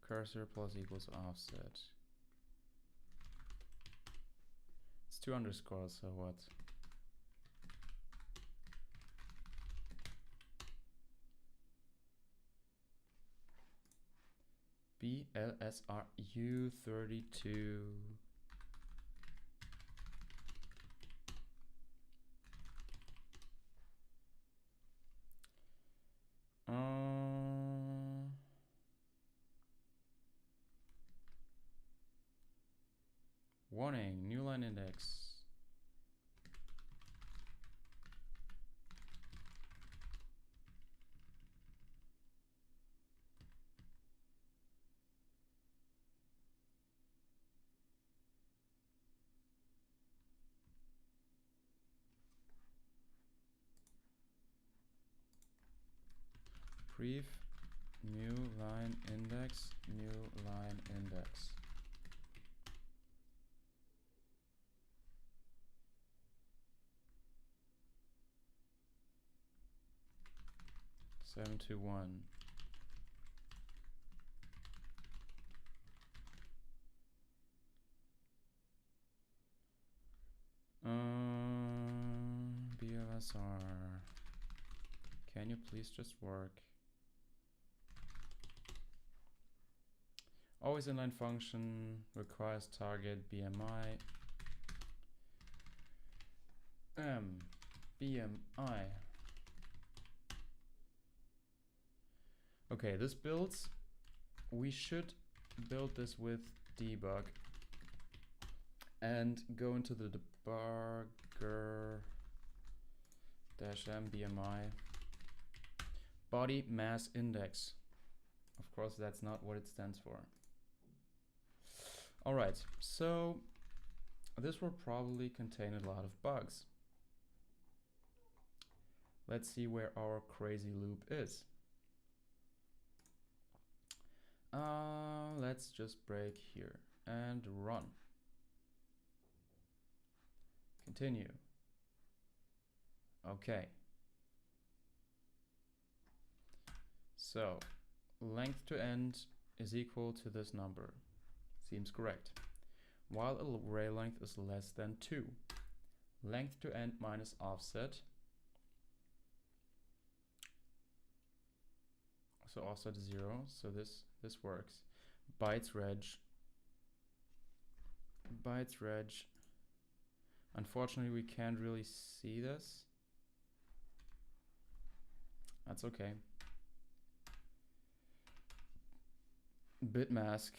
Cursor plus equals offset. It's 2 underscores, so what? BLSR U32. Warning, new line index. Brief, new line index, new line index. Seven to one. BLSR. Can you please just work? Always inline function requires target BMI. BMI. Okay, this builds. We should build this with debug and go into the debugger -m BMI body mass index. Of course, that's not what it stands for. All right, so this will probably contain a lot of bugs. Let's see where our crazy loop is. Let's just break here and run. Continue. Okay. So length to end is equal to this number. Seems correct. While array length is less than 2. Length to end minus offset. So offset is 0, so this works. Bytes reg. Bytes reg. Unfortunately, we can't really see this. That's okay. Bit mask.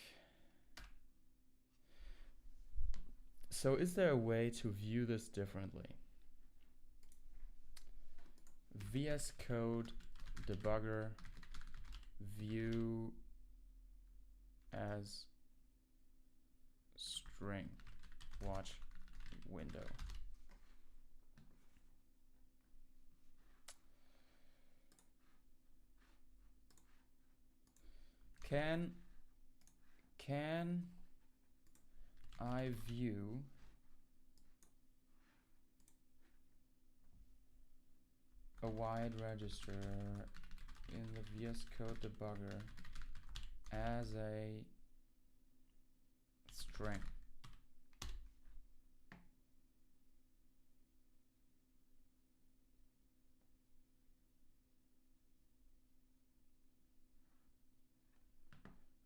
So is there a way to view this differently? VS Code debugger view as string, watch window. Can I view a wide register in the VS Code debugger as a string?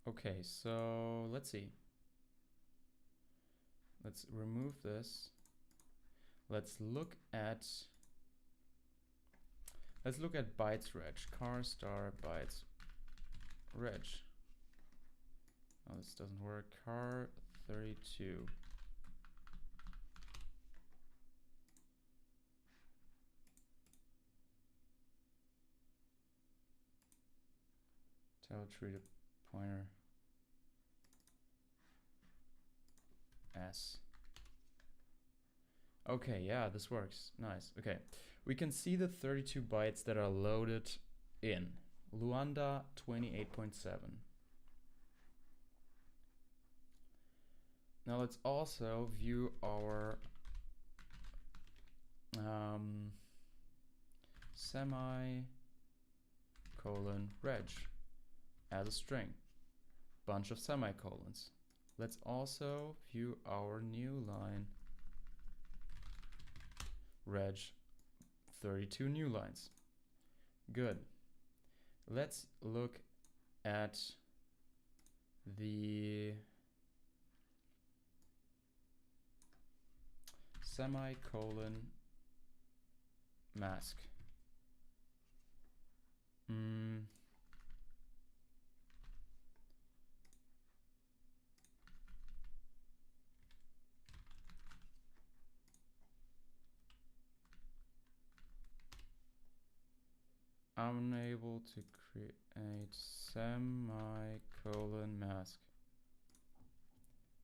Okay, so let's see. Let's remove this. Let's look at bytes reg, car star bytes reg. Oh, this doesn't work. Car 32. Tell treated pointer S. Okay, yeah, this works. Nice. Okay, we can see the 32 bytes that are loaded in Luanda 28.7. Now let's also view our semicolon reg as a string, bunch of semicolons. Let's also view our new line reg 32 new lines. Good. Let's look at the semicolon mask. Unable to create semicolon mask.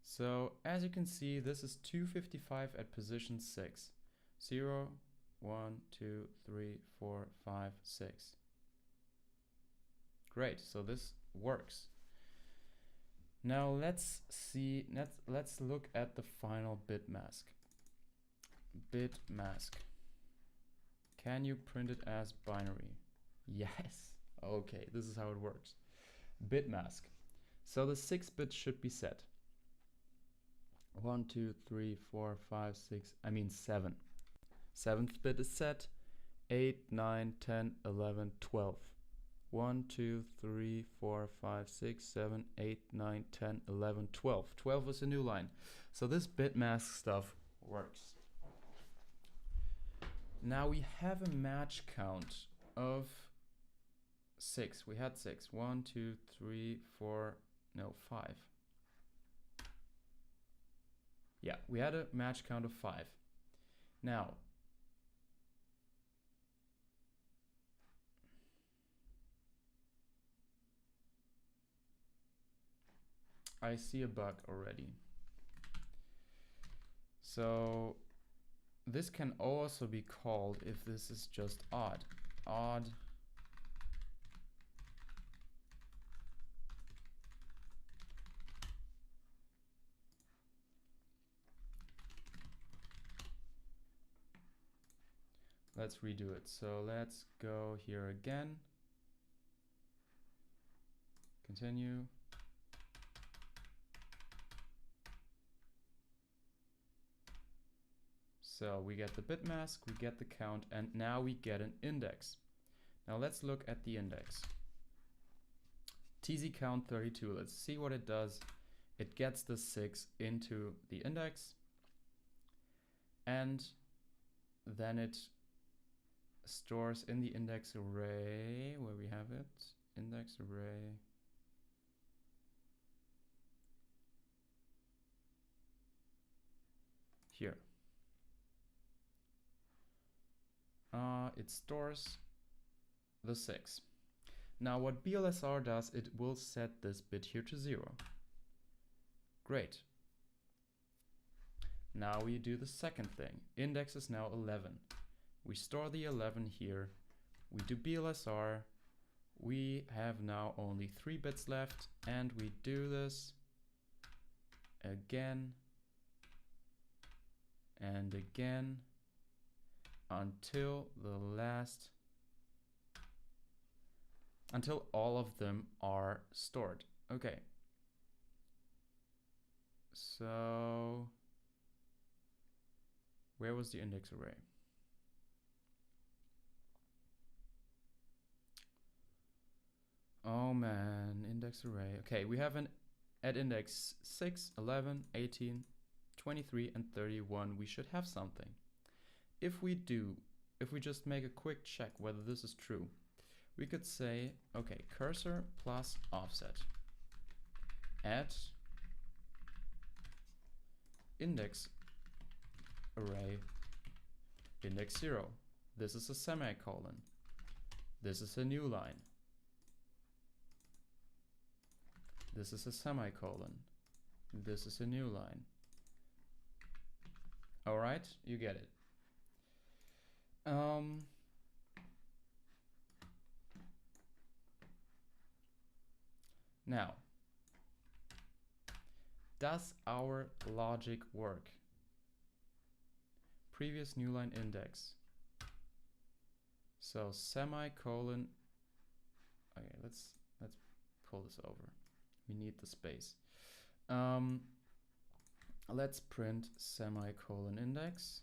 So as you can see, this is 255 at position 6. 0, 1, 2, 3, 4, 5, 6. Great, so this works. Now let's see, let's look at the final bit mask. Bit mask. Can you print it as binary? Yes. Okay, this is how it works. Bit mask. So the 6 bits should be set. 1, 2, 3, 4, 5, 6, I mean 7. 7th bit is set. 8, 9, 10, 11, 12. 1, 2, 3, 4, 5, 6, 7, 8, 9, 10, 11, 12. 12 is a new line. So this bit mask stuff works. Now we have a match count of 6. We had 6. 1, 2, 3, 4, no, 5. Yeah, we had a match count of 5. Now, I see a bug already. So this can also be called, if this is just odd, odd let's redo it. So let's go here again. Continue. So we get the bit mask, we get the count, and now we get an index. Now let's look at the index. TZ count 32. Let's see what it does. It gets the 6 into the index, and then it stores in the index array, where we have it, index array. Here. It stores the 6. Now what BLSR does, it will set this bit here to 0. Great. Now we do the second thing. Index is now 11. We store the 11 here. We do BLSR. We have now only 3 bits left, and we do this again and again until until all of them are stored. Okay. So where was the index array? Oh man, index array. Okay, we have an at index 6, 11, 18, 23, and 31. We should have something. If we just make a quick check whether this is true, we could say, okay, cursor plus offset at index array index 0. This is a semicolon. This is a new line. This is a semicolon. This is a new line. All right, you get it. Now, does our logic work? Previous new line index. So semicolon. Okay, let's pull this over. We need the space. Let's print semicolon index.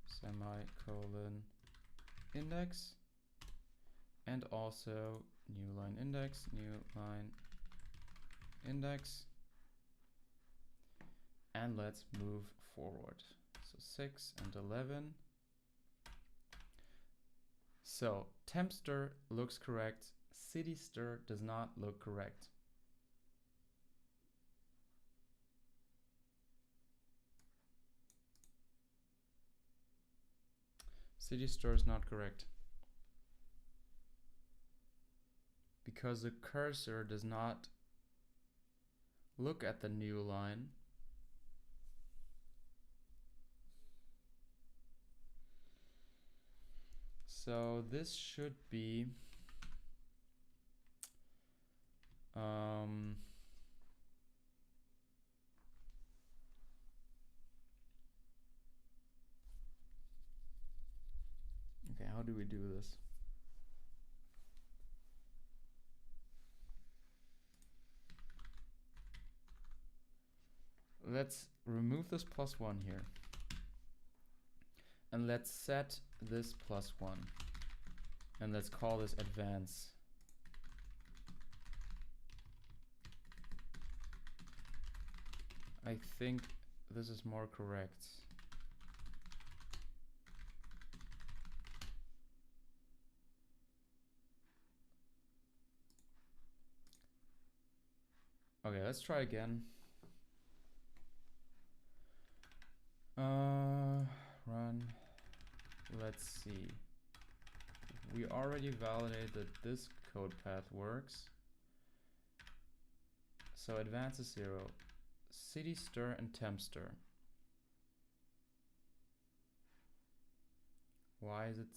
Semicolon index. And also new line index, new line index. And let's move forward. So 6 and 11. So tempster looks correct. Cityster does not look correct. Cityster is not correct because the cursor does not look at the new line. So this should be okay, how do we do this? Let's remove this +1 here. And let's set this +1. And let's call this advance. I think this is more correct. Okay, let's try again. Run. Let's see. We already validated that this code path works. So advance is 0. Cityster and tempster. Why is it?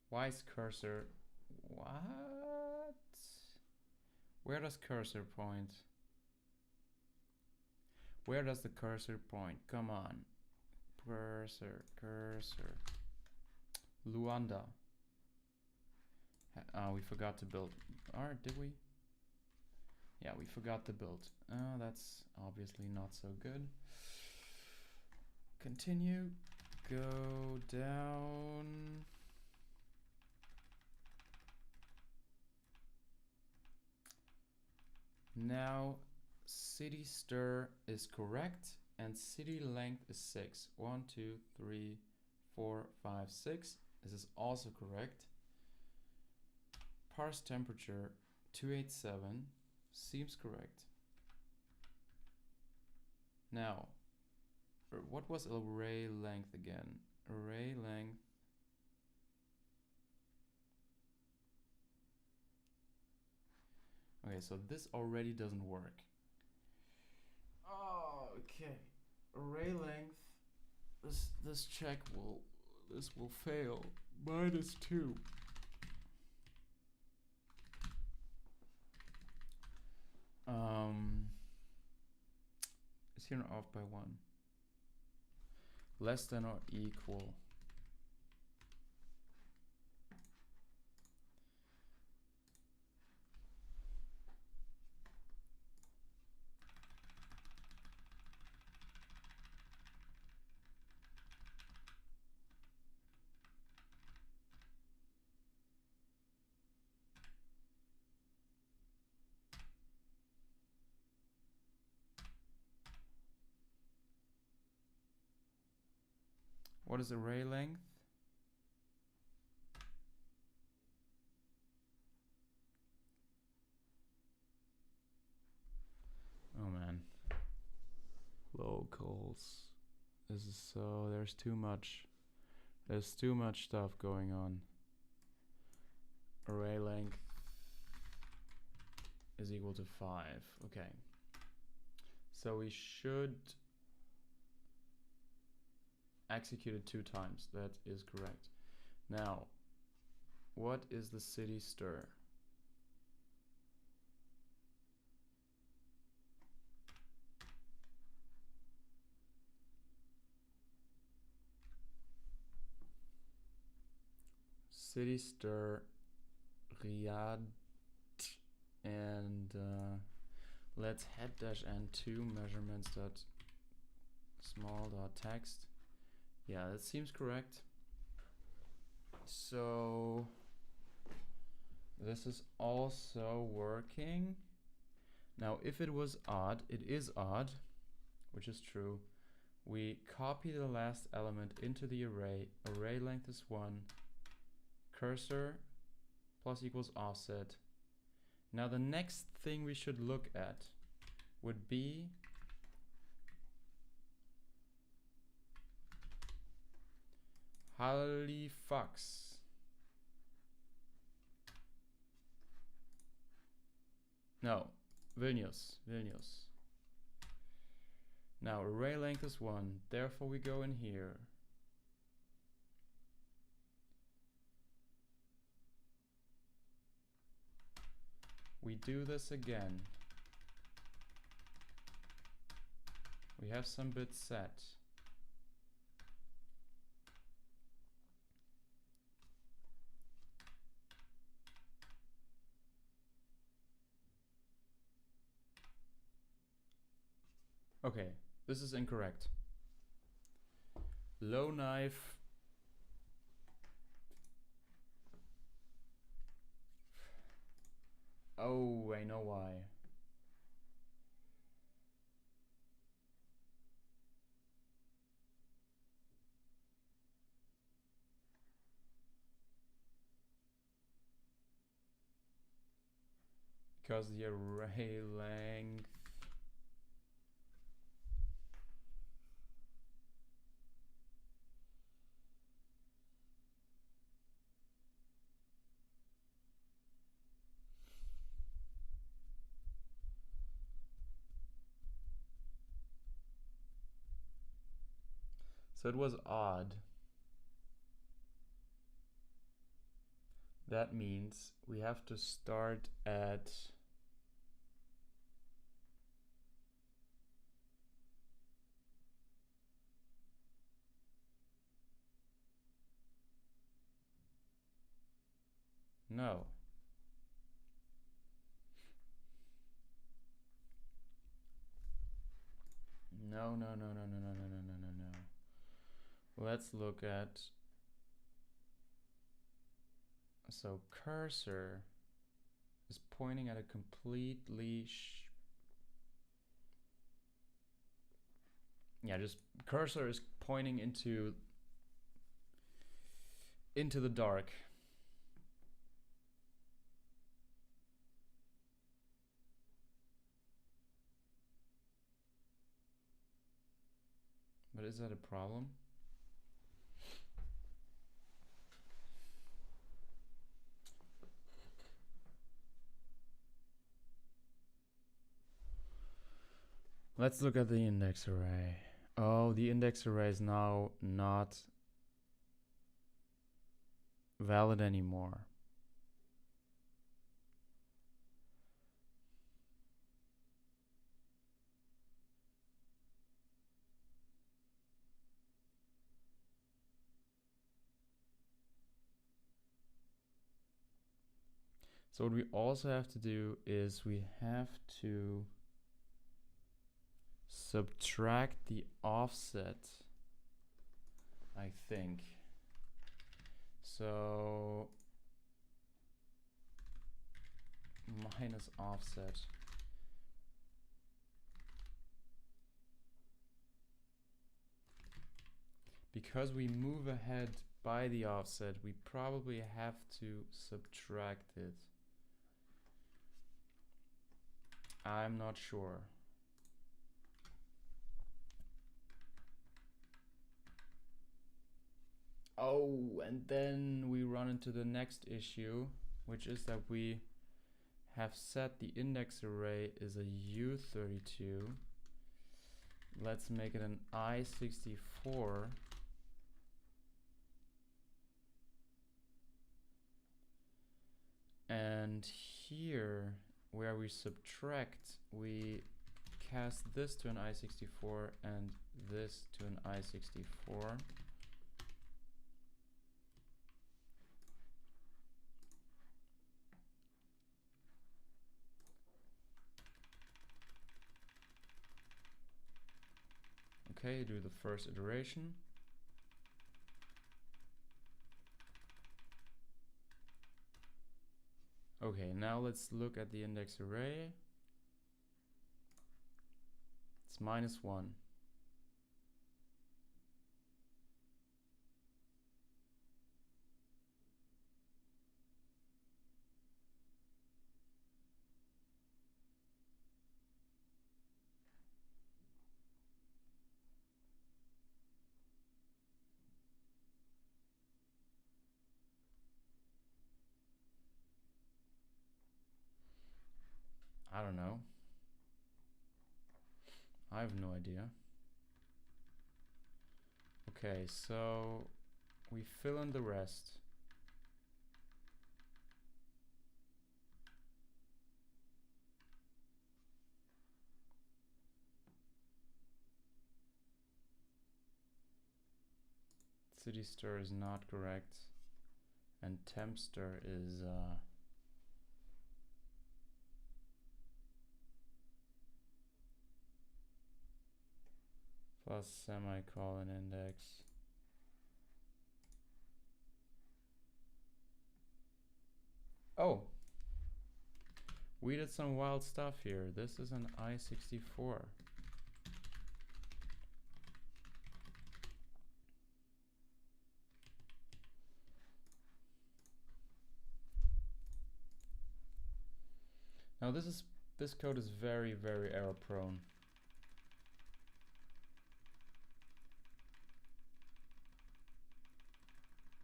Why is cursor? What? Where does cursor point? Where does the cursor point? Come on. Cursor. Luanda. We forgot to build. Or did we? Yeah, we forgot to build. That's obviously not so good. Continue. Go down. Now cityster is correct and city length is 6. 1, 2, 3, 4, 5, 6. This is also correct. Parse temperature 287 seems correct. Now, what was array length again? Array length. Okay, so this already doesn't work. Oh, okay. Array length. This check will fail. -2. Is here off by 1? Less than or equal. What is array length? Oh man. Locals. This is so, there's too much. There's too much stuff going on. Array length is equal to 5. Okay. So we should execute it 2 times. That is correct. Now, what is the city stir? City stir Riyadh, and let's head dash n2 measurements dot small dot text. Yeah, that seems correct. So this is also working. Now, if it was odd, it is odd, which is true. We copy the last element into the array. Array length is 1. Cursor plus equals offset. Now the next thing we should look at would be Halifax. No, Vilnius. Now array length is 1, therefore we go in here. We do this again. We have some bits set. Okay, this is incorrect. Low knife. Oh, I know why. Because the array length. So it was odd. That means we have to start at no. No. Let's look at, so cursor is pointing at a completely just cursor is pointing into the dark. But is that a problem? Let's look at the index array. Oh, the index array is now not valid anymore. So what we also have to do is we have to subtract the offset, I think. So minus offset. Because we move ahead by the offset, we probably have to subtract it. I'm not sure. Oh, and then we run into the next issue, which is that we have set the index array is a U32. Let's make it an I64. And here, where we subtract, we cast this to an I64 and this to an I64. Okay, do the first iteration. Okay, now let's look at the index array. It's -1. I don't know. I have no idea. Okay, so we fill in the rest. City stir is not correct, and temp stir is plus semicolon index. Oh, we did some wild stuff here. This is an I64. Now this code is very, very error prone.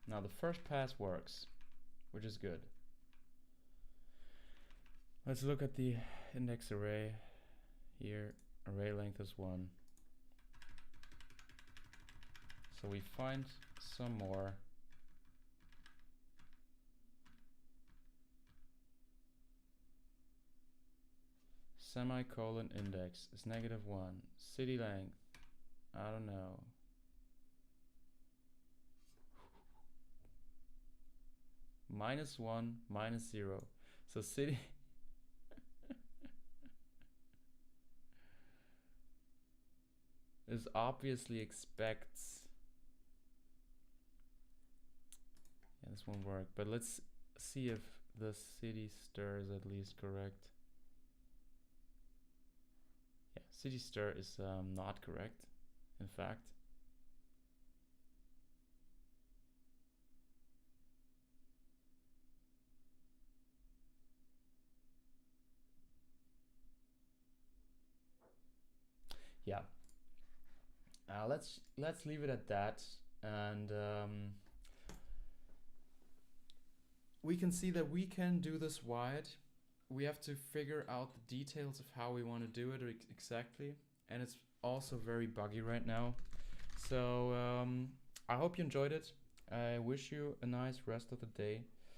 Now the first pass works, which is good. Let's look at the index array here. Array length is 1. So we find some more. Semicolon index is -1. City length, I don't know. -1, -0. So city this obviously expects. Yeah, this won't work, but let's see if the city stir is at least correct. Yeah, city stir is not correct, in fact. Yeah. let's leave it at that, and we can see that we can do this wide. We have to figure out the details of how we want to do it exactly, and it's also very buggy right now. So I hope you enjoyed it. I wish you a nice rest of the day.